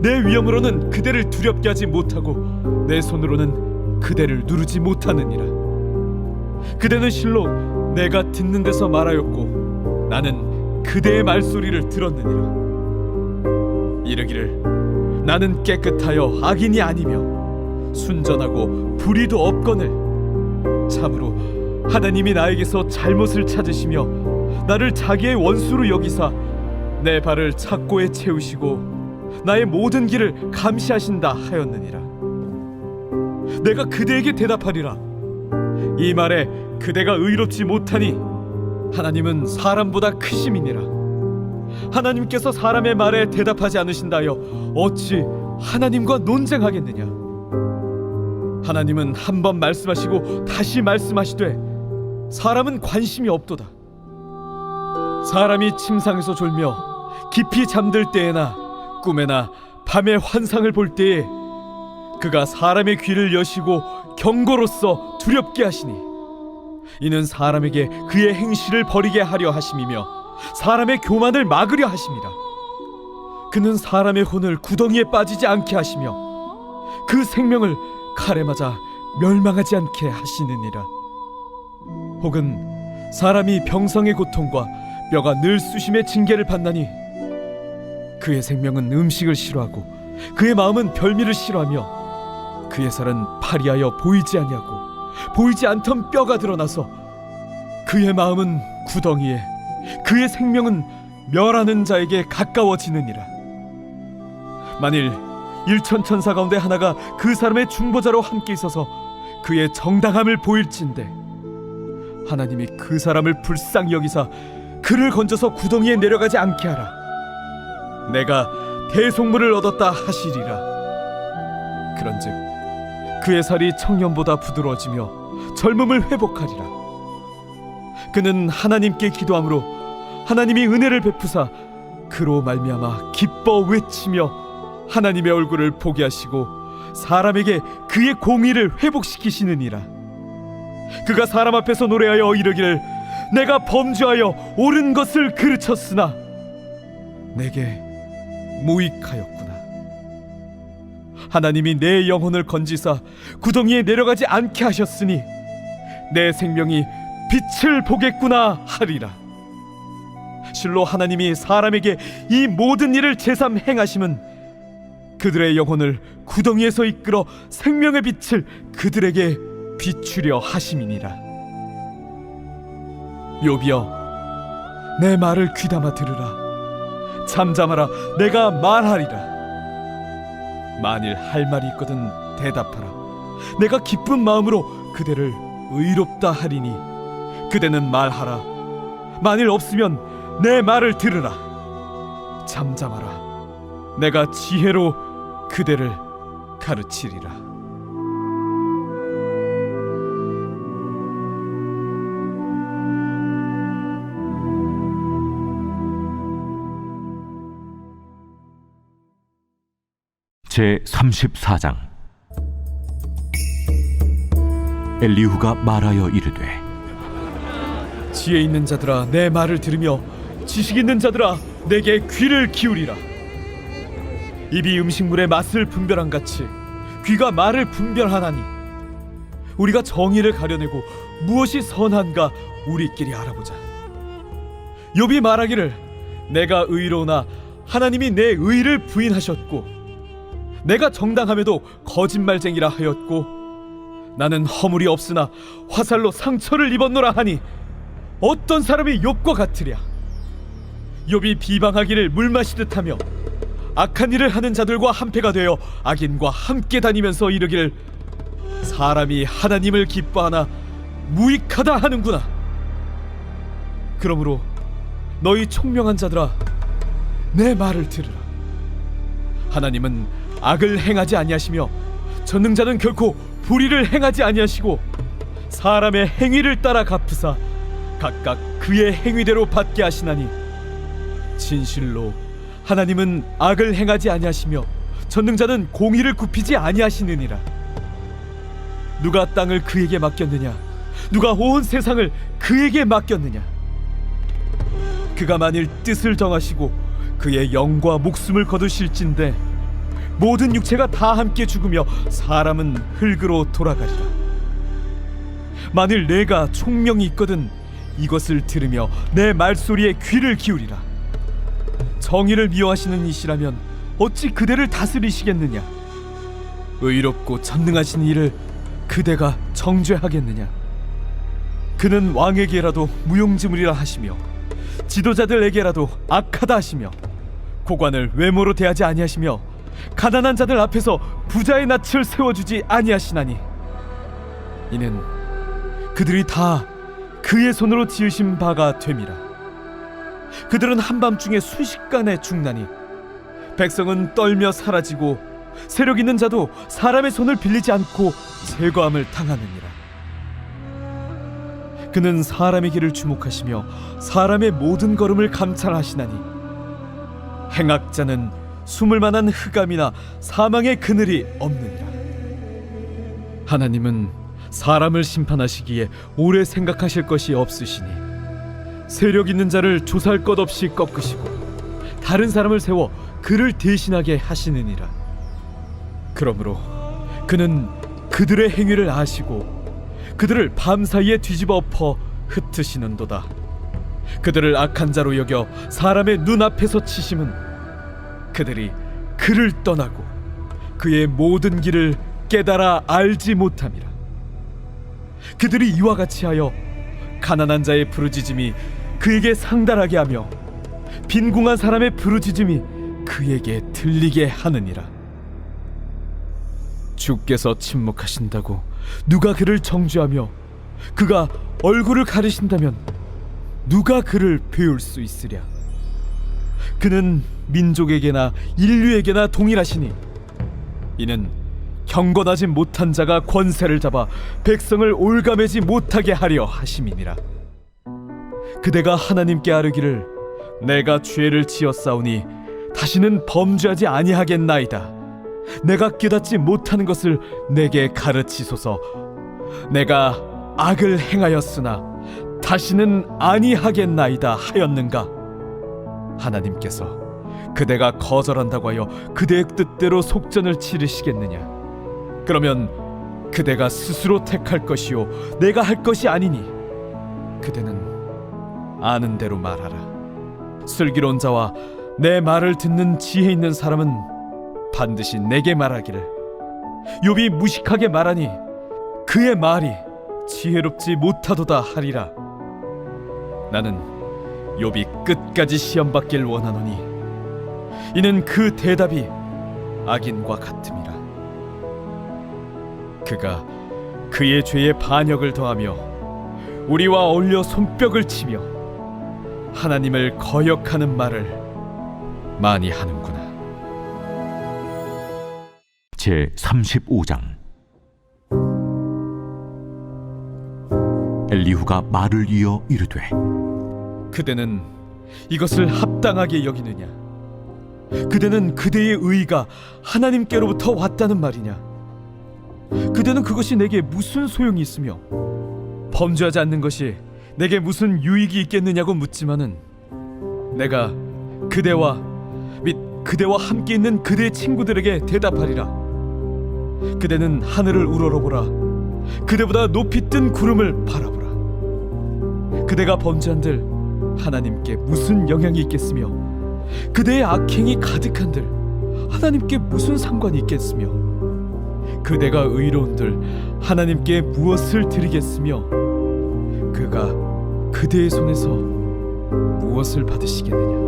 내 위엄으로는 그대를 두렵게 하지 못하고 내 손으로는 그대를 누르지 못하느니라. 그대는 실로 내가 듣는 데서 말하였고 나는 그대의 말소리를 들었느니라. 이르기를 나는 깨끗하여 악인이 아니며 순전하고 불의도 없거늘 참으로 하나님이 나에게서 잘못을 찾으시며 나를 자기의 원수로 여기사 내 발을 착고에 채우시고 나의 모든 길을 감시하신다 하였느니라. 내가 그대에게 대답하리라. 이 말에 그대가 의롭지 못하니 하나님은 사람보다 크심이니라. 하나님께서 사람의 말에 대답하지 않으신다여 어찌 하나님과 논쟁하겠느냐? 하나님은 한 번 말씀하시고 다시 말씀하시되 사람은 관심이 없도다. 사람이 침상에서 졸며 깊이 잠들 때에나 꿈에나 밤에 환상을 볼 때에 그가 사람의 귀를 여시고 경고로써 두렵게 하시니 이는 사람에게 그의 행실을 버리게 하려 하심이며 사람의 교만을 막으려 하심이라. 그는 사람의 혼을 구덩이에 빠지지 않게 하시며 그 생명을 칼에 맞아 멸망하지 않게 하시느니라. 혹은 사람이 병성의 고통과 뼈가 늘 쑤심의 징계를 받나니 그의 생명은 음식을 싫어하고 그의 마음은 별미를 싫어하며 그의 살은 파리하여 보이지 아니하고 보이지 않던 뼈가 드러나서 그의 마음은 구덩이에 그의 생명은 멸하는 자에게 가까워지느니라. 만일 일천천사 가운데 하나가 그 사람의 중보자로 함께 있어서 그의 정당함을 보일진대 하나님이 그 사람을 불쌍히 여기사 그를 건져서 구덩이에 내려가지 않게 하라. 내가 대속물을 얻었다 하시리라. 그런즉 그의 살이 청년보다 부드러워지며 젊음을 회복하리라. 그는 하나님께 기도함으로 하나님이 은혜를 베푸사 그로 말미암아 기뻐 외치며 하나님의 얼굴을 보게 하시고 사람에게 그의 공의를 회복시키시느니라. 그가 사람 앞에서 노래하여 이르기를 내가 범죄하여 옳은 것을 그르쳤으나 내게 무익하였구나. 하나님이 내 영혼을 건지사 구덩이에 내려가지 않게 하셨으니 내 생명이 빛을 보겠구나 하리라. 실로 하나님이 사람에게 이 모든 일을 제삼 행하심은 그들의 영혼을 구덩이에서 이끌어 생명의 빛을 그들에게 비추려 하심이니라. 욥이여, 내 말을 귀담아 들으라. 잠잠하라, 내가 말하리라. 만일 할 말이 있거든 대답하라. 내가 기쁜 마음으로 그대를 의롭다 하리니 그대는 말하라. 만일 없으면 내 말을 들으라. 잠잠하라, 내가 지혜로 그대를 가르치리라. 제 34장. 엘리후가 말하여 이르되 지혜 있는 자들아, 내 말을 들으며 지식 있는 자들아, 내게 귀를 기울이라. 입이 음식물의 맛을 분별한 같이 귀가 말을 분별하나니 우리가 정의를 가려내고 무엇이 선한가 우리끼리 알아보자. 욥이 말하기를 내가 의로우나 하나님이 내 의를 부인하셨고 내가 정당함에도 거짓말쟁이라 하였고 나는 허물이 없으나 화살로 상처를 입었노라 하니 어떤 사람이 욥과 같으랴. 욥이 비방하기를 물 마시듯 하며 악한 일을 하는 자들과 한패가 되어 악인과 함께 다니면서 이르기를 사람이 하나님을 기뻐하나 무익하다 하는구나. 그러므로 너희 총명한 자들아, 내 말을 들으라. 하나님은 악을 행하지 아니하시며 전능자는 결코 불의를 행하지 아니하시고 사람의 행위를 따라 갚으사 각각 그의 행위대로 받게 하시나니 진실로 하나님은 악을 행하지 아니하시며 전능자는 공의를 굽히지 아니하시느니라. 누가 땅을 그에게 맡겼느냐? 누가 온 세상을 그에게 맡겼느냐? 그가 만일 뜻을 정하시고 그의 영과 목숨을 거두실진대 모든 육체가 다 함께 죽으며 사람은 흙으로 돌아가리라. 만일 내가 총명이 있거든 이것을 들으며 내 말소리에 귀를 기울이라. 정의를 미워하시는 이시라면 어찌 그대를 다스리시겠느냐? 의롭고 전능하신 이를 그대가 정죄하겠느냐? 그는 왕에게라도 무용지물이라 하시며 지도자들에게라도 악하다 하시며 고관을 외모로 대하지 아니하시며 가난한 자들 앞에서 부자의 낯을 세워주지 아니하시나니 이는 그들이 다 그의 손으로 지으신 바가 됨이라. 그들은 한밤중에 순식간에 죽나니 백성은 떨며 사라지고 세력 있는 자도 사람의 손을 빌리지 않고 제거함을 당하느니라. 그는 사람의 길을 주목하시며 사람의 모든 걸음을 감찰하시나니 행악자는 숨을 만한 흑암이나 사망의 그늘이 없느니라. 하나님은 사람을 심판하시기에 오래 생각하실 것이 없으시니 세력 있는 자를 조사할 것 없이 꺾으시고 다른 사람을 세워 그를 대신하게 하시느니라. 그러므로 그는 그들의 행위를 아시고 그들을 밤사이에 뒤집어 엎어 흩으시는도다. 그들을 악한 자로 여겨 사람의 눈앞에서 치심은 그들이 그를 떠나고 그의 모든 길을 깨달아 알지 못함이라. 그들이 이와 같이 하여 가난한 자의 부르짖음이 그에게 상달하게 하며 빈궁한 사람의 부르짖음이 그에게 들리게 하느니라. 주께서 침묵하신다고 누가 그를 정죄하며 그가 얼굴을 가리신다면 누가 그를 배울 수 있으랴. 그는 민족에게나 인류에게나 동일하시니 이는 경건하지 못한 자가 권세를 잡아 백성을 올가매지 못하게 하려 하심이니라. 그대가 하나님께 아뢰기를 내가 죄를 지었사오니 다시는 범죄하지 아니하겠나이다. 내가 깨닫지 못하는 것을 내게 가르치소서. 내가 악을 행하였으나 다시는 아니하겠나이다 하였는가? 하나님께서 그대가 거절한다고 하여 그대의 뜻대로 속전을 치르시겠느냐? 그러면 그대가 스스로 택할 것이요 내가 할 것이 아니니 그대는 아는 대로 말하라. 슬기로운 자와 내 말을 듣는 지혜 있는 사람은 반드시 내게 말하기를 욥이 무식하게 말하니 그의 말이 지혜롭지 못하도다 하리라. 나는 욥이 끝까지 시험받길 원하노니 이는 그 대답이 악인과 같음이라. 그가 그의 죄에 반역을 더하며 우리와 어울려 손뼉을 치며 하나님을 거역하는 말을 많이 하는구나. 제 35장. 엘리후가 말을 이어 이르되 그대는 이것을 합당하게 여기느냐? 그대는 그대의 의가 하나님께로부터 왔다는 말이냐? 그대는 그것이 내게 무슨 소용이 있으며 범죄하지 않는 것이 내게 무슨 유익이 있겠느냐고 묻지만은 내가 그대와 및 그대와 함께 있는 그대의 친구들에게 대답하리라. 그대는 하늘을 우러러보라. 그대보다 높이 뜬 구름을 바라보라. 그대가 범죄한들 하나님께 무슨 영향이 있겠으며 그대의 악행이 가득한들 하나님께 무슨 상관이 있겠으며 그대가 의로운들 하나님께 무엇을 드리겠으며 그가 그대의 손에서 무엇을 받으시겠느냐?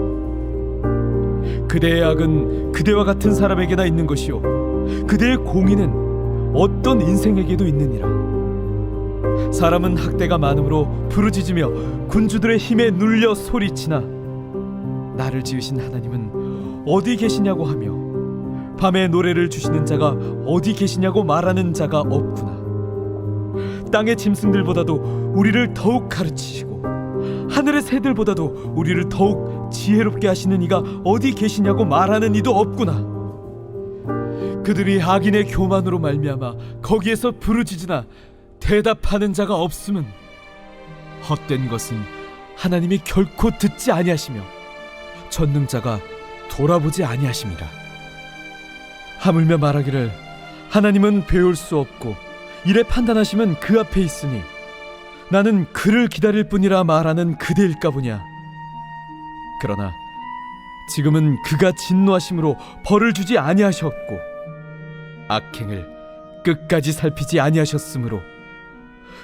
그대의 악은 그대와 같은 사람에게나 있는 것이요 그대의 공의는 어떤 인생에게도 있느니라. 사람은 학대가 많으므로 부르짖으며 군주들의 힘에 눌려 소리치나 나를 지으신 하나님은 어디 계시냐고 하며 밤에 노래를 주시는 자가 어디 계시냐고 말하는 자가 없구나. 땅의 짐승들보다도 우리를 더욱 가르치시고 하늘의 새들보다도 우리를 더욱 지혜롭게 하시는 이가 어디 계시냐고 말하는 이도 없구나. 그들이 악인의 교만으로 말미암아 거기에서 부르짖으나 대답하는 자가 없음은 헛된 것은 하나님이 결코 듣지 아니하시며 전능자가 돌아보지 아니하심이라. 하물며 말하기를 하나님은 배울 수 없고 이래 판단하시면 그 앞에 있으니 나는 그를 기다릴 뿐이라 말하는 그대일까 보냐. 그러나 지금은 그가 진노하심으로 벌을 주지 아니하셨고 악행을 끝까지 살피지 아니하셨으므로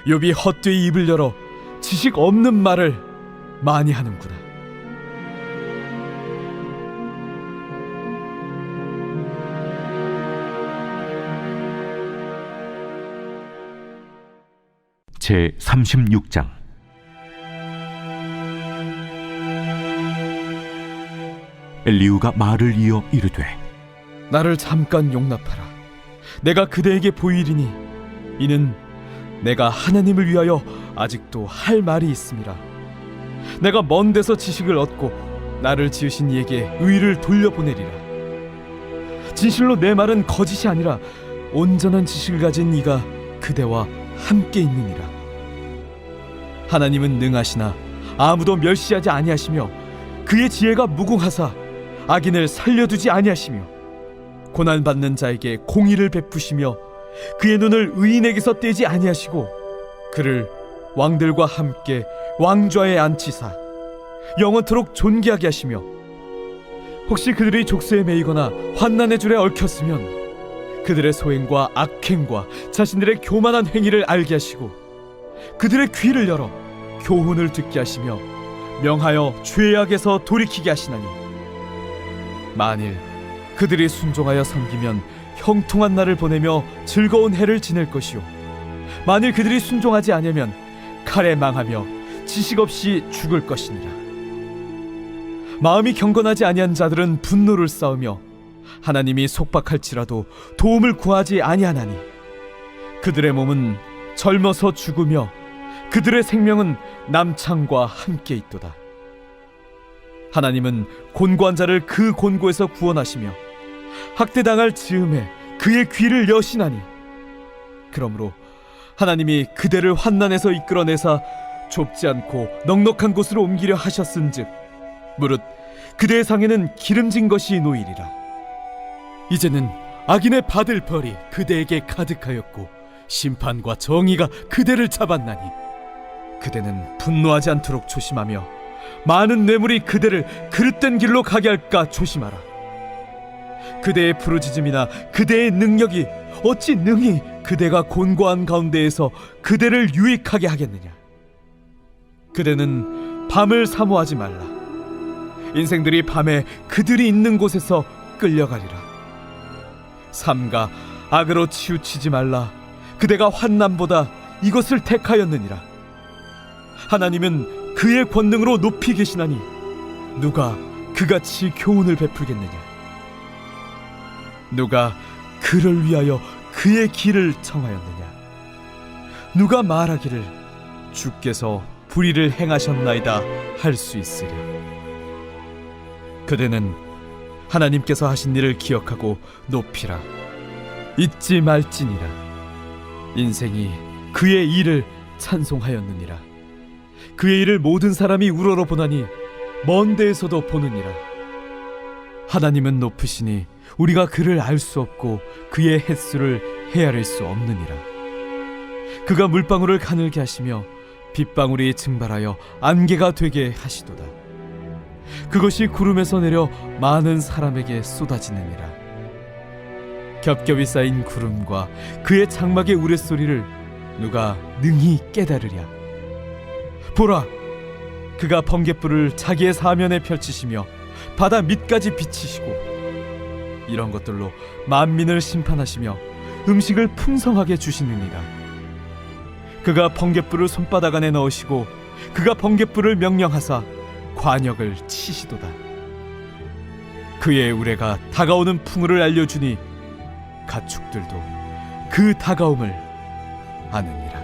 욥이 헛되이 입을 열어 지식 없는 말을 많이 하는구나. 제 36장. 엘리후가 말을 이어 이르되 나를 잠깐 용납하라. 내가 그대에게 보이리니 이는 내가 하나님을 위하여 아직도 할 말이 있음이라. 내가 먼 데서 지식을 얻고 나를 지으신 이에게 의를 돌려보내리라. 진실로 내 말은 거짓이 아니라 온전한 지식을 가진 이가 그대와 함께 있느니라. 하나님은 능하시나 아무도 멸시하지 아니하시며 그의 지혜가 무궁하사 악인을 살려두지 아니하시며 고난받는 자에게 공의를 베푸시며 그의 눈을 의인에게서 떼지 아니하시고 그를 왕들과 함께 왕좌에 앉히사 영원토록 존귀하게 하시며 혹시 그들이 족쇄에 매이거나 환난의 줄에 얽혔으면 그들의 소행과 악행과 자신들의 교만한 행위를 알게 하시고 그들의 귀를 열어 교훈을 듣게 하시며 명하여 죄악에서 돌이키게 하시나니 만일 그들이 순종하여 섬기면 형통한 날을 보내며 즐거운 해를 지낼 것이요 만일 그들이 순종하지 아니하면 칼에 망하며 지식 없이 죽을 것이니라. 마음이 경건하지 아니한 자들은 분노를 쌓으며 하나님이 속박할지라도 도움을 구하지 아니하나니 그들의 몸은 젊어서 죽으며 그들의 생명은 남창과 함께 있도다. 하나님은 곤고한 자를 그 곤고에서 구원하시며 학대당할 즈음에 그의 귀를 여시나니 그러므로 하나님이 그대를 환난에서 이끌어내사 좁지 않고 넉넉한 곳으로 옮기려 하셨은즉 무릇 그대의 상에는 기름진 것이 놓이리라. 이제는 악인의 받을 벌이 그대에게 가득하였고 심판과 정의가 그대를 잡았나니 그대는 분노하지 않도록 조심하며 많은 뇌물이 그대를 그릇된 길로 가게 할까 조심하라. 그대의 부르짖음이나 그대의 능력이 어찌 능히 그대가 곤고한 가운데에서 그대를 유익하게 하겠느냐. 그대는 밤을 사모하지 말라. 인생들이 밤에 그들이 있는 곳에서 끌려가리라. 삼가 악으로 치우치지 말라. 그대가 환난보다 이것을 택하였느니라. 하나님은 그의 권능으로 높이 계시나니 누가 그같이 교훈을 베풀겠느냐. 누가 그를 위하여 그의 길을 청하였느냐. 누가 말하기를 주께서 불의를 행하셨나이다 할 수 있으랴. 그대는 하나님께서 하신 일을 기억하고 높이라. 잊지 말지니라. 인생이 그의 일을 찬송하였느니라. 그의 일을 모든 사람이 우러러 보나니 먼 데에서도 보느니라. 하나님은 높으시니 우리가 그를 알 수 없고 그의 횟수를 헤아릴 수 없느니라. 그가 물방울을 가늘게 하시며 빗방울이 증발하여 안개가 되게 하시도다. 그것이 구름에서 내려 많은 사람에게 쏟아지느니라. 겹겹이 쌓인 구름과 그의 장막의 우레소리를 누가 능히 깨달으랴. 보라, 그가 번갯불을 자기의 사면에 펼치시며 바다 밑까지 비치시고 이런 것들로 만민을 심판하시며 음식을 풍성하게 주시느니라. 그가 번갯불을 손바닥 안에 넣으시고 그가 번갯불을 명령하사 관역을 치시도다. 그의 우레가 다가오는 풍우를 알려주니 가축들도 그 다가옴을 아느니라.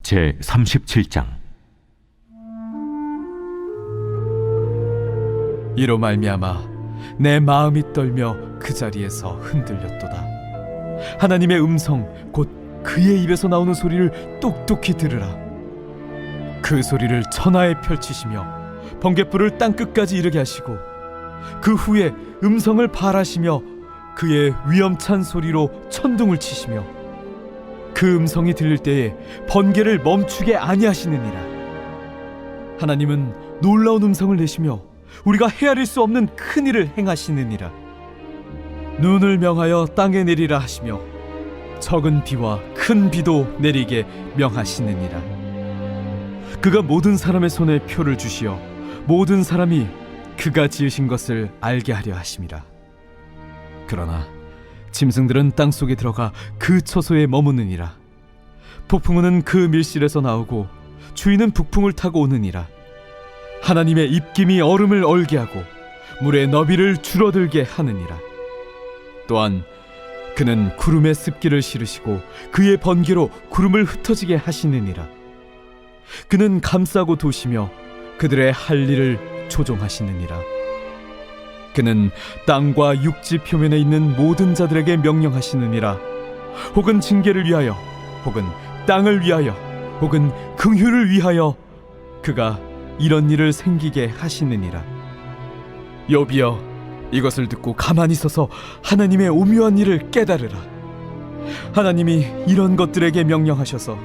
제 37장. 이로 말미암아 내 마음이 떨며 그 자리에서 흔들렸도다. 하나님의 음성 곧 그의 입에서 나오는 소리를 똑똑히 들으라. 그 소리를 천하에 펼치시며 번갯불을 땅끝까지 이르게 하시고 그 후에 음성을 발하시며 그의 위엄찬 소리로 천둥을 치시며 그 음성이 들릴 때에 번개를 멈추게 아니하시느니라. 하나님은 놀라운 음성을 내시며 우리가 헤아릴 수 없는 큰 일을 행하시느니라. 눈을 명하여 땅에 내리라 하시며 적은 비와 큰 비도 내리게 명하시느니라. 그가 모든 사람의 손에 표를 주시어 모든 사람이 그가 지으신 것을 알게 하려 하심이라. 그러나 짐승들은 땅 속에 들어가 그 처소에 머무느니라. 폭풍우는 그 밀실에서 나오고 주인은 북풍을 타고 오느니라. 하나님의 입김이 얼음을 얼게 하고 물의 너비를 줄어들게 하느니라. 또한 그는 구름의 습기를 실으시고 그의 번개로 구름을 흩어지게 하시느니라. 그는 감싸고 도시며 그들의 할 일을 조종하시느니라. 그는 땅과 육지 표면에 있는 모든 자들에게 명령하시느니라. 혹은 징계를 위하여, 혹은 땅을 위하여, 혹은 긍휼을 위하여 그가 이런 일을 생기게 하시느니라. 욥이여, 이것을 듣고 가만히 서서 하나님의 오묘한 일을 깨달으라. 하나님이 이런 것들에게 명령하셔서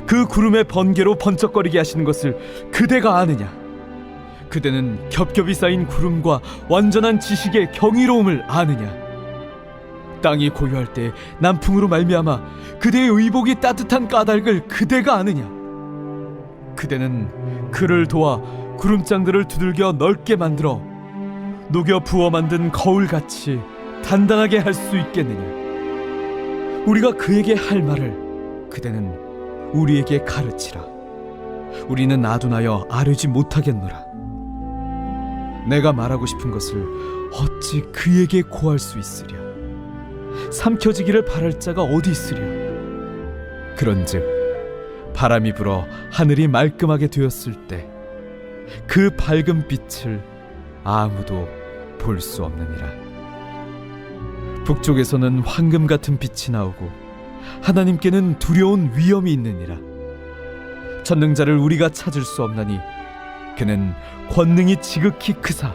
그 구름의 번개로 번쩍거리게 하시는 것을 그대가 아느냐? 그대는 겹겹이 쌓인 구름과 완전한 지식의 경이로움을 아느냐? 땅이 고요할 때 남풍으로 말미암아 그대의 의복이 따뜻한 까닭을 그대가 아느냐? 그대는 그를 도와 구름장들을 두들겨 넓게 만들어 녹여 부어 만든 거울같이 단단하게 할 수 있겠느냐? 우리가 그에게 할 말을 그대는 우리에게 가르치라. 우리는 아둔하여 아뢰지 못하겠노라. 내가 말하고 싶은 것을 어찌 그에게 고할 수 있으랴? 삼켜지기를 바랄 자가 어디 있으랴? 그런즉 바람이 불어 하늘이 말끔하게 되었을 때 그 밝은 빛을 아무도 볼 수 없느니라. 북쪽에서는 황금 같은 빛이 나오고 하나님께는 두려운 위엄이 있느니라. 전능자를 우리가 찾을 수 없나니 그는 권능이 지극히 크사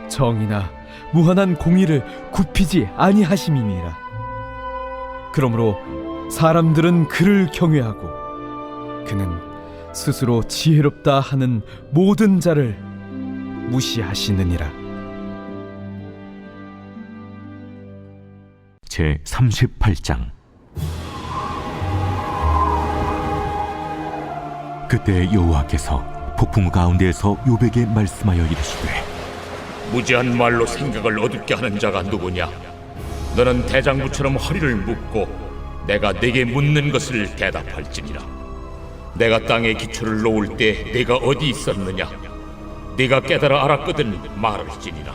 정의나 무한한 공의를 굽히지 아니하심이니라. 그러므로 사람들은 그를 경외하고 그는 스스로 지혜롭다 하는 모든 자를 무시하시느니라. 제 38장. 그때 여호와께서 폭풍 가운데에서 욥에게 말씀하여 이르시되, 무지한 말로 생각을 어둡게 하는 자가 누구냐? 너는 대장부처럼 허리를 묶고 내가 네게 묻는 것을 대답할지니라. 내가 땅에 기초를 놓을 때 네가 어디 있었느냐? 네가 깨달아 알았거든 말할지니라.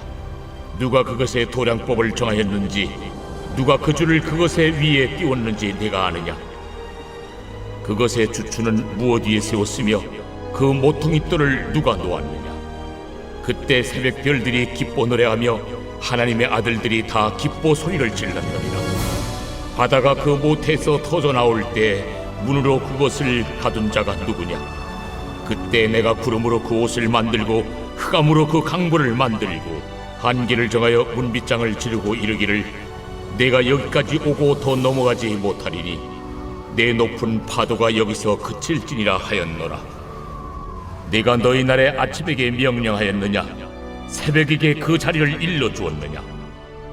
누가 그것의 도량법을 정하였는지, 누가 그 줄을 그것의 위에 띄웠는지 네가 아느냐? 그것의 주추는 무엇 위에 세웠으며 그 모퉁이 돌을 누가 놓았느냐? 그때 새벽 별들이 기뻐 노래하며 하나님의 아들들이 다 기뻐 소리를 질렀느니라. 바다가 그 모태에서 터져 나올 때 문으로 그것을 가둔 자가 누구냐? 그때 내가 구름으로 그 옷을 만들고 흑암으로 그 강보를 만들고 한계를 정하여 문빗장을 지르고 이르기를 내가 여기까지 오고 더 넘어가지 못하리니 내 높은 파도가 여기서 그칠지니라 하였노라. 네가 너희 날에 아침에게 명령하였느냐? 새벽에게 그 자리를 일러주었느냐?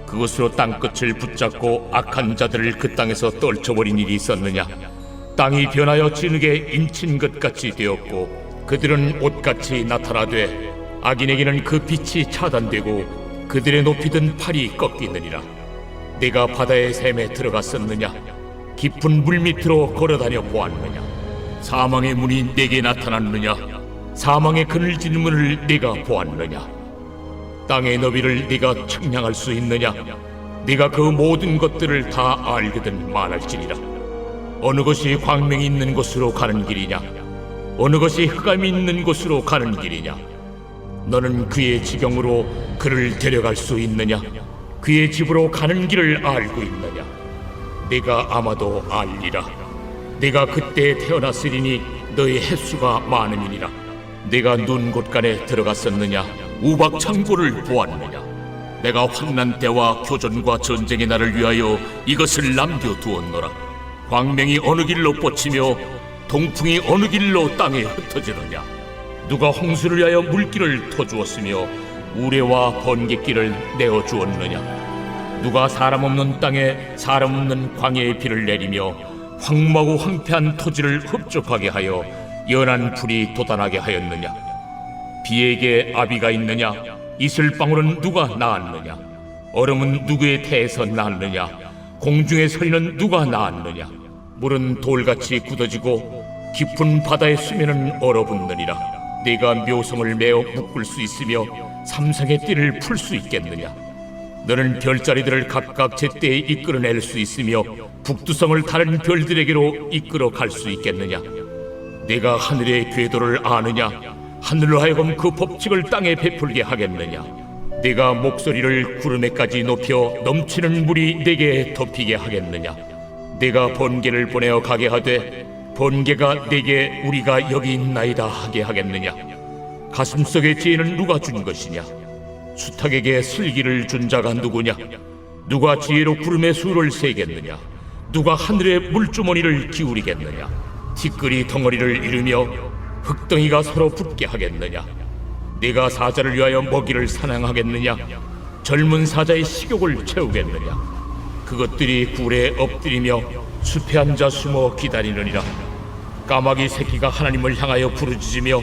그것으로 땅끝을 붙잡고 악한 자들을 그 땅에서 떨쳐버린 일이 있었느냐? 땅이 변하여 진흙에 인친 것 같이 되었고 그들은 옷같이 나타나되 악인에게는 그 빛이 차단되고 그들의 높이 든 팔이 꺾이느니라. 네가 바다의 샘에 들어갔었느냐? 깊은 물 밑으로 걸어다녀 보았느냐? 사망의 문이 네게 나타났느냐? 사망의 그늘진 문을 네가 보았느냐? 땅의 너비를 네가 측량할 수 있느냐? 네가 그 모든 것들을 다 알거든 말할지니라. 어느 것이 광명이 있는 곳으로 가는 길이냐? 어느 것이 흑암이 있는 곳으로 가는 길이냐? 너는 그의 지경으로 그를 데려갈 수 있느냐? 그의 집으로 가는 길을 알고 있느냐? 네가 아마도 알리라. 네가 그때 태어났으리니 너의 횟수가 많음이니라. 네가 눈 곳간에 들어갔었느냐? 우박 창고를 보았느냐? 내가 환난 때와 교전과 전쟁의 날을 위하여 이것을 남겨두었노라. 광명이 어느 길로 뻗치며 동풍이 어느 길로 땅에 흩어지느냐? 누가 홍수를 위하여 물길을 터주었으며 우레와 번갯길을 내어주었느냐? 누가 사람 없는 땅에 사람 없는 광야의 비를 내리며 황무하고 황폐한 토지를 흡족하게 하여 연한 풀이 돋아나게 하였느냐? 비에게 아비가 있느냐? 이슬방울은 누가 낳았느냐? 얼음은 누구의 태에서 낳느냐? 공중의 소리는 누가 낳았느냐? 물은 돌같이 굳어지고 깊은 바다의 수면은 얼어붙느니라. 네가 묘성을 메어 묶을 수 있으며 삼상의 띠를 풀 수 있겠느냐? 너는 별자리들을 각각 제때에 이끌어낼 수 있으며 북두성을 다른 별들에게로 이끌어 갈 수 있겠느냐? 네가 하늘의 궤도를 아느냐? 하늘로 하여금 그 법칙을 땅에 베풀게 하겠느냐? 네가 목소리를 구름에까지 높여 넘치는 물이 네게 덮이게 하겠느냐? 네가 번개를 보내어 가게 하되 번개가 네게 우리가 여기 있나이다 하게 하겠느냐? 가슴속의 지혜는 누가 준 것이냐? 수탉에게 슬기를 준 자가 누구냐? 누가 지혜로 구름의 수를 세겠느냐? 누가 하늘의 물주머니를 기울이겠느냐? 티끌이 덩어리를 이루며 흙덩이가 서로 붙게 하겠느냐? 네가 사자를 위하여 먹이를 사냥하겠느냐? 젊은 사자의 식욕을 채우겠느냐? 그것들이 굴에 엎드리며 숲에 앉아 숨어 기다리느니라. 까마귀 새끼가 하나님을 향하여 부르짖으며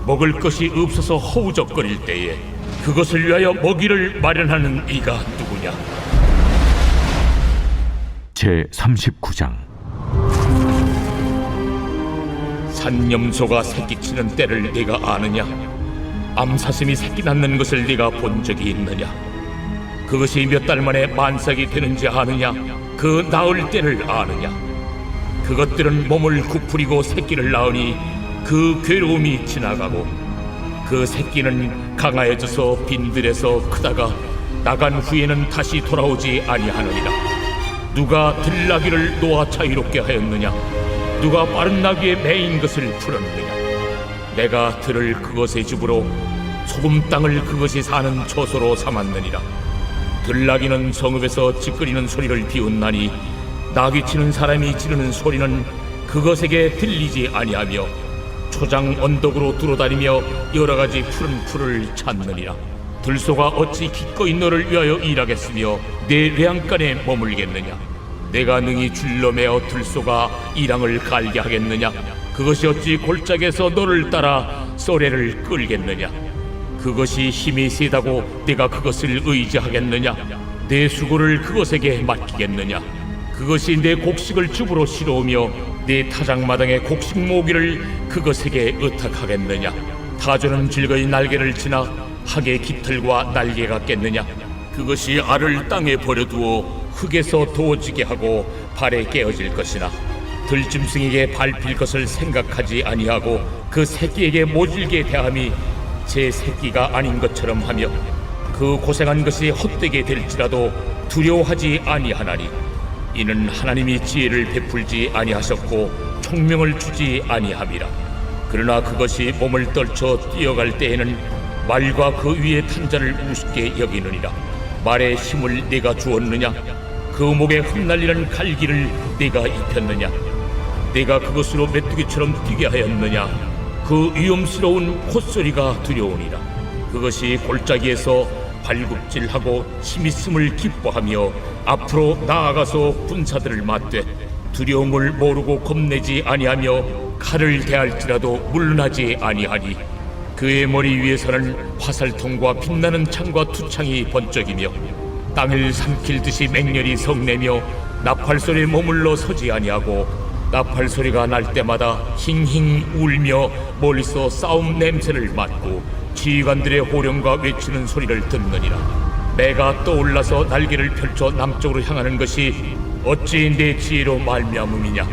먹을 것이 없어서 허우적거릴 때에 그것을 위하여 먹이를 마련하는 이가 누구냐? 제 39장. 산염소가 새끼치는 때를 네가 아느냐? 암사슴이 새끼 낳는 것을 네가 본 적이 있느냐? 그것이 몇 달 만에 만삭이 되는지 아느냐? 그 낳을 때를 아느냐? 그것들은 몸을 구부리고 새끼를 낳으니 그 괴로움이 지나가고 그 새끼는 강하여져서 빈들에서 크다가 나간 후에는 다시 돌아오지 아니하느니라. 누가 들나귀를 놓아 자유롭게 하였느냐? 누가 빠른 나귀의 매인 것을 풀었느냐? 내가 들을 그것의 집으로 소금 땅을 그것이 사는 처소로 삼았느니라. 들나귀는 성읍에서 찌끄리는 소리를 비웃나니 나귀치는 사람이 지르는 소리는 그것에게 들리지 아니하며 초장 언덕으로 두루다니며 여러 가지 푸른 풀을 찾느니라. 들소가 어찌 기꺼이 너를 위하여 일하겠으며 내 외양간에 머물겠느냐? 내가 능히 줄로 매어 들소가 이랑을 갈게 하겠느냐? 그것이 어찌 골짜기에서 너를 따라 쏘래를 끌겠느냐? 그것이 힘이 세다고 내가 그것을 의지하겠느냐? 내 수고를 그것에게 맡기겠느냐? 그것이 내 곡식을 줍으로 실어오며 내 타작마당의 곡식 모기를 그것에게 의탁하겠느냐? 타조는 즐거이 날개를 치나 학의 깃털과 날개 같겠느냐? 그것이 알을 땅에 버려두어 흙에서 도어지게 하고 발에 깨어질 것이나 들짐승에게 밟힐 것을 생각하지 아니하고 그 새끼에게 모질게 대함이 제 새끼가 아닌 것처럼 하며 그 고생한 것이 헛되게 될지라도 두려워하지 아니하나니 이는 하나님이 지혜를 베풀지 아니하셨고 총명을 주지 아니함이라. 그러나 그것이 몸을 떨쳐 뛰어갈 때에는 말과 그 위에 탄 자를 우습게 여기느니라. 말에 힘을 네가 주었느냐? 그 목에 흩날리는 갈기를 네가 입혔느냐? 네가 그것으로 메뚜기처럼 뛰게 하였느냐? 그 위험스러운 콧소리가 두려우니라. 그것이 골짜기에서 발굽질하고 힘있음을 기뻐하며 앞으로 나아가서 군사들을 맞되 두려움을 모르고 겁내지 아니하며 칼을 대할지라도 물러나지 아니하니 그의 머리 위에서는 화살통과 빛나는 창과 투창이 번쩍이며 땅을 삼킬 듯이 맹렬히 성내며 나팔 소리에 머물러 서지 아니하고 나팔 소리가 날 때마다 힝힝 울며 멀리서 싸움 냄새를 맡고 지휘관들의 호령과 외치는 소리를 듣느니라. 매가 떠올라서 날개를 펼쳐 남쪽으로 향하는 것이 어찌 내 지혜로 말미암음이냐?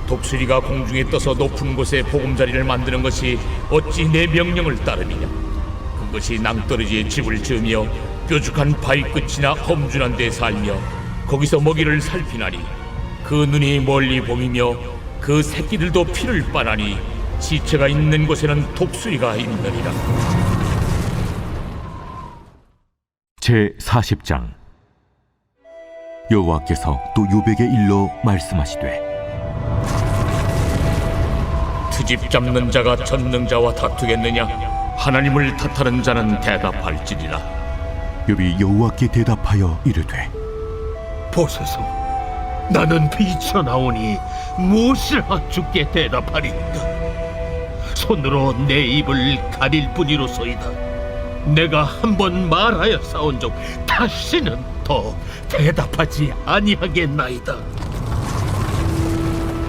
독수리가 공중에 떠서 높은 곳에 보금자리를 만드는 것이 어찌 내 명령을 따름이냐? 그것이 낭떠러지에 집을 지으며 뾰족한 바위 끝이나 험준한 데 살며 거기서 먹이를 살피나니 그 눈이 멀리 봄이며 그 새끼들도 피를 빨아니 지체가 있는 곳에는 독수리가 있느니라. 제 40장. 여호와께서 또 욥에게 일러 말씀하시되 트집 잡는 자가 전능자와 다투겠느냐? 하나님을 탓하는 자는 대답할지니라. 욥이 여호와께 대답하여 이르되 보소서, 나는 비쳐나오니 무엇을 주께 대답하리까? 손으로 내 입을 가릴 뿐이로소이다. 내가 한 번 말하여 싸운 적 다시는 더 대답하지 아니하겠나이다.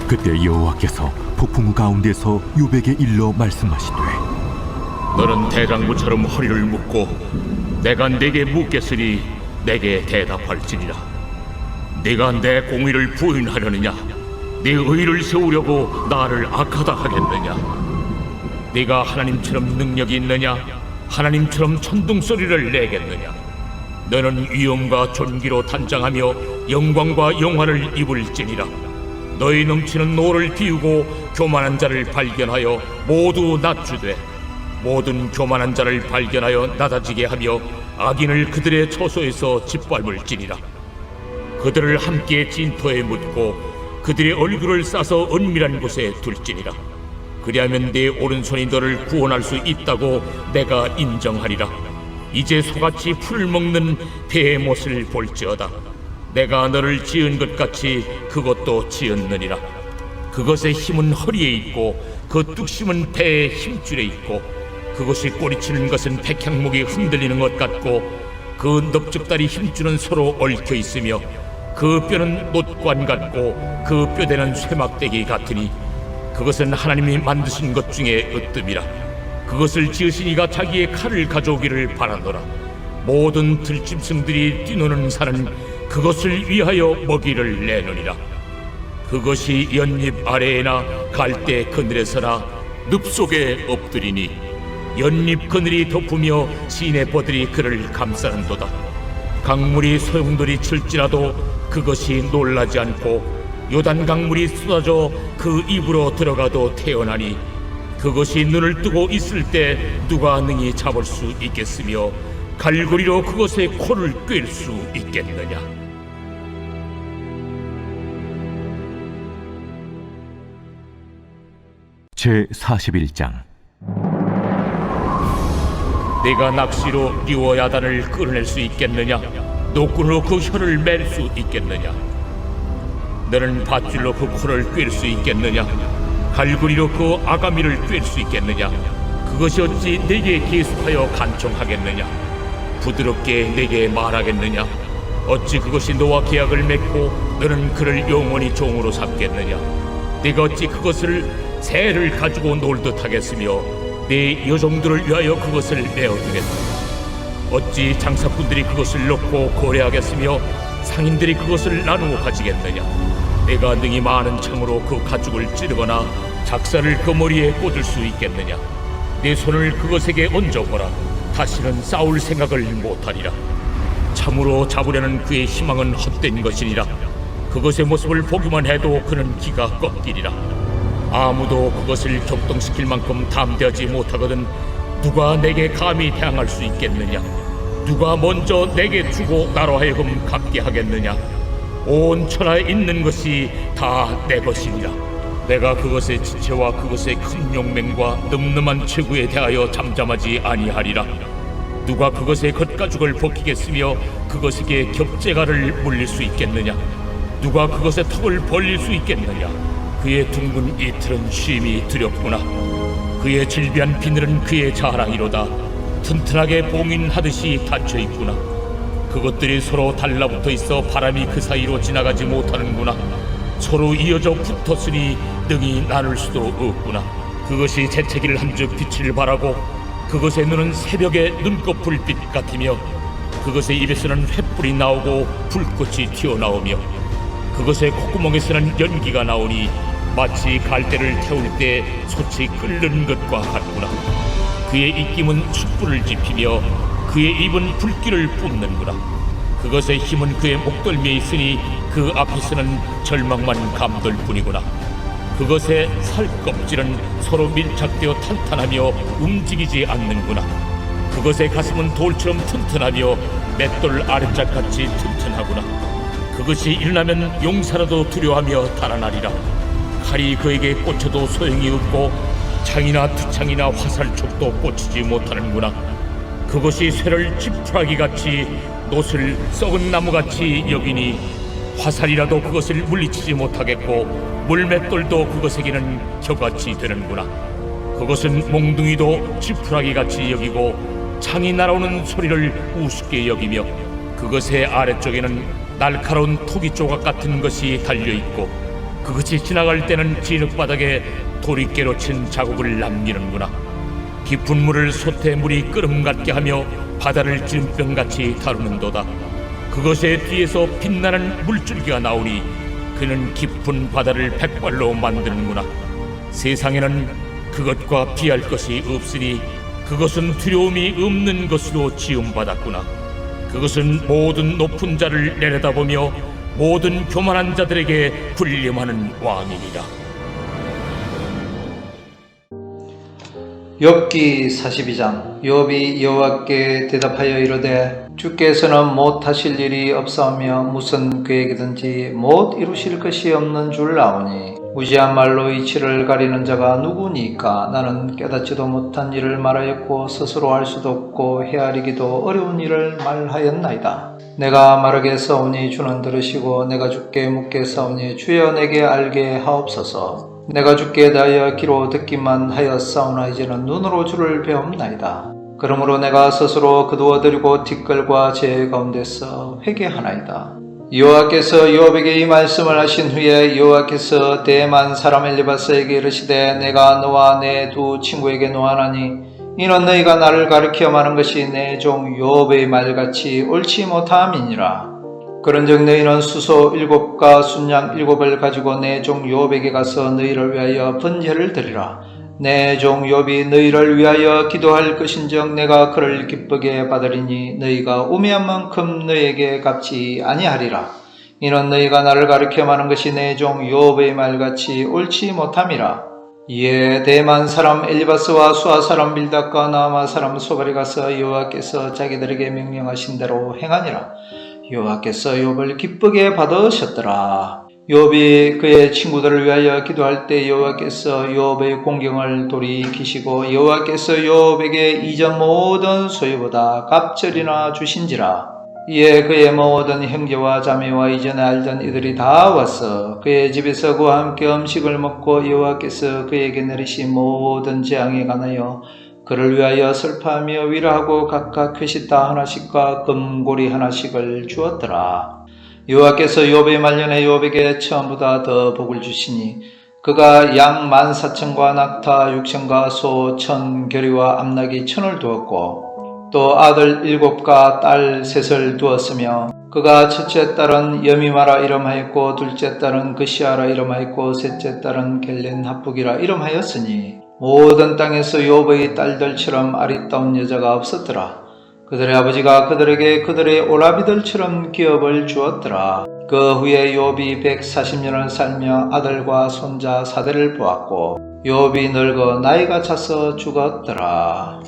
그때 여호와께서 폭풍우 가운데서 욥에게 일러 말씀하시되 너는 대장부처럼 허리를 묶고 내가 네게 묻겠으니 내게 대답할지니라. 네가 내 공의를 부인하려느냐? 네 의를 세우려고 나를 악하다 하겠느냐? 네가 하나님처럼 능력이 있느냐? 하나님처럼 천둥 소리를 내겠느냐? 너는 위엄과 존귀로 단장하며 영광과 영화를 입을지니라. 너희 넘치는 노를 비우고 교만한 자를 발견하여 모두 낮추되 모든 교만한 자를 발견하여 낮아지게 하며 악인을 그들의 처소에서 짓밟을지니라. 그들을 함께 진토에 묻고 그들의 얼굴을 싸서 은밀한 곳에 둘지니라. 그리하면 네 오른손이 너를 구원할 수 있다고 내가 인정하리라. 이제 소같이 풀을 먹는 배의 못을 볼지어다. 내가 너를 지은 것 같이 그것도 지었느니라. 그것의 힘은 허리에 있고 그 뚝심은 배의 힘줄에 있고 그것이 꼬리치는 것은 백향목이 흔들리는 것 같고 그 넙죽다리 힘줄은 서로 얽혀 있으며 그 뼈는 놋관 같고 그 뼈대는 쇠막대기 같으니 그것은 하나님이 만드신 것 중에 으뜸이라. 그것을 지으신 이가 자기의 칼을 가져오기를 바라노라. 모든 들짐승들이 뛰노는 산은 그것을 위하여 먹이를 내느니라. 그것이 연잎 아래에나 갈대 그늘에서나 늪 속에 엎드리니 연잎 그늘이 덮으며 시내버들이 그를 감싸는도다. 강물이 소용돌이 칠지라도 그것이 놀라지 않고 요단 강물이 쏟아져 그 입으로 들어가도 태어나니 그것이 눈을 뜨고 있을 때 누가 능히 잡을 수 있겠으며 갈고리로 그것의 코를 꿰일 수 있겠느냐. 제41장. 네가 낚시로 리워야단을 끌어낼 수 있겠느냐? 노끈으로 그 혀를 맬 수 있겠느냐? 너는 밧줄로 그 코를 꿰일 수 있겠느냐? 갈고리로 그 아가미를 꿰일 수 있겠느냐? 그것이 어찌 네게 계속하여 간청하겠느냐? 부드럽게 네게 말하겠느냐? 어찌 그것이 너와 계약을 맺고 너는 그를 영원히 종으로 삼겠느냐? 네가 어찌 그것을 새를 가지고 놀듯 하겠으며 네 여종들을 위하여 그것을 내어두겠느냐? 어찌 장사꾼들이 그것을 놓고 거래하겠으며 상인들이 그것을 나누어 가지겠느냐? 내가 능히 많은 창으로 그 가죽을 찌르거나 작사를 그 머리에 꽂을 수 있겠느냐? 내 손을 그것에게 얹어보라. 다시는 싸울 생각을 못하리라. 참으로 잡으려는 그의 희망은 헛된 것이니라. 그것의 모습을 보기만 해도 그는 기가 꺾이리라. 아무도 그것을 격동시킬 만큼 담대하지 못하거든 누가 내게 감히 대항할 수 있겠느냐? 누가 먼저 내게 주고 나로 하여금 갚게 하겠느냐? 온 천하에 있는 것이 다 내 것이니라. 내가 그것의 지체와 그것의 큰 용맹과 늠름한 체구에 대하여 잠잠하지 아니하리라. 누가 그것의 겉가죽을 벗기겠으며 그것에게 겹재가를 물릴 수 있겠느냐? 누가 그것의 턱을 벌릴 수 있겠느냐? 그의 둥근 이틀은 쉼이 두렵구나. 그의 질비한 비늘은 그의 자랑이로다. 튼튼하게 봉인하듯이 닫혀있구나. 그것들이 서로 달라붙어 있어 바람이 그 사이로 지나가지 못하는구나. 서로 이어져 붙었으니 능히 나눌 수도 없구나. 그것이 재채기를 한즉 빛을 발하고 그것의 눈은 새벽의 눈꺼풀빛 같으며 그것의 입에서는 횃불이 나오고 불꽃이 튀어나오며 그것의 콧구멍에서는 연기가 나오니 마치 갈대를 태울 때 솥이 끓는 것과 같구나. 그의 입김은 숯불을 지피며 그의 입은 불길을 뿜는구나. 그것의 힘은 그의 목덜미에 있으니 그 앞에서는 절망만 감돌 뿐이구나. 그것의 살껍질은 서로 밀착되어 탄탄하며 움직이지 않는구나. 그것의 가슴은 돌처럼 튼튼하며 맷돌 아랫짝같이 튼튼하구나. 그것이 일어나면 용사라도 두려워하며 달아나리라. 칼이 그에게 꽂혀도 소용이 없고 창이나 투창이나 화살촉도 꽂히지 못하는구나. 그것이 쇠를 지푸라기같이 놋을 썩은 나무같이 여기니 화살이라도 그것을 물리치지 못하겠고 물맷돌도 그것에게는 혀같이 되는구나. 그것은 몽둥이도 지푸라기같이 여기고 창이 날아오는 소리를 우습게 여기며 그것의 아래쪽에는 날카로운 토기 조각 같은 것이 달려있고 그것이 지나갈 때는 진흙바닥에 도리깨로 친 자국을 남기는구나. 깊은 물을 솥에 물이 끓음 같게 하며 바다를 찌른병같이 다루는도다. 그것의 뒤에서 빛나는 물줄기가 나오니 그는 깊은 바다를 백발로 만드는구나. 세상에는 그것과 비할 것이 없으니 그것은 두려움이 없는 것으로 지음받았구나. 그것은 모든 높은 자를 내려다보며 모든 교만한 자들에게 군림하는 왕이니라. 욥기 42장. 욥이 여호와께 대답하여 이르되 주께서는 못하실 일이 없사오며 무슨 계획이든지 못 이루실 것이 없는 줄 아오니 무지한 말로 이치를 가리는 자가 누구니까? 나는 깨닫지도 못한 일을 말하였고 스스로 할 수도 없고 헤아리기도 어려운 일을 말하였나이다. 내가 말하게 싸우니 주는 들으시고 내가 주께 묻게 싸우니 주여 내게 알게 하옵소서. 내가 주께 대하여 귀로 듣기만 하였사오나 이제는 눈으로 주를 배움나이다. 그러므로 내가 스스로 거두어드리고 뒷걸과 제 가운데서 회개하나이다. 여호와께서 욥에게 이 말씀을 하신 후에 여호와께서 대만 사람 엘리바스에게 이르시되 내가 너와 내 두 친구에게 노하나니 이는 너희가 나를 가리켜 말한 것이 내 종 욥의 말같이 옳지 못함이니라. 그런즉 너희는 수소 7과 순양 7을 가지고 내 종 욥에게 가서 너희를 위하여 번제를 드리라. 내 종 욥이 너희를 위하여 기도할 것인즉 내가 그를 기쁘게 받으리니 너희가 우매한 만큼 너희에게 갚지 아니하리라. 이는 너희가 나를 가리켜 말한 것이 내 종 욥의 말같이 옳지 못함이라. 이에 대만 사람 엘리바스와 수아 사람 빌닷과 나아마 사람 소발이 가서 여호와께서 자기들에게 명령하신 대로 행하니라. 여호와께서 욥을 기쁘게 받으셨더라. 욥이 그의 친구들을 위하여 기도할 때 여호와께서 욥의 공경을 돌이키시고 여호와께서 욥에게 이전 모든 소유보다 갑절이나 주신지라. 이에 그의 모든 형제와 자매와 이전에 알던 이들이 다 와서 그의 집에서 그와 함께 음식을 먹고 여호와께서 그에게 내리신 모든 재앙에 관하여 그를 위하여 슬퍼하며 위로하고 각각 회시다 하나씩과 금고리 하나씩을 주었더라. 여호와께서 욥의 말년에 욥에게 처음보다 더 복을 주시니 그가 양 14,000과 낙타 6,000과 소 1,000 겨리와 암나귀 1,000을 두었고 또 아들 7과 딸 3을 두었으며 그가 첫째 딸은 여미마라 이름하였고 둘째 딸은 그시아라 이름하였고 셋째 딸은 겔렌 합북이라 이름하였으니 모든 땅에서 욥의 딸들처럼 아리따운 여자가 없었더라. 그들의 아버지가 그들에게 그들의 오라비들처럼 기업을 주었더라. 그 후에 욥이 140년을 살며 아들과 손자 4대를 보았고 욥이 늙어 나이가 차서 죽었더라.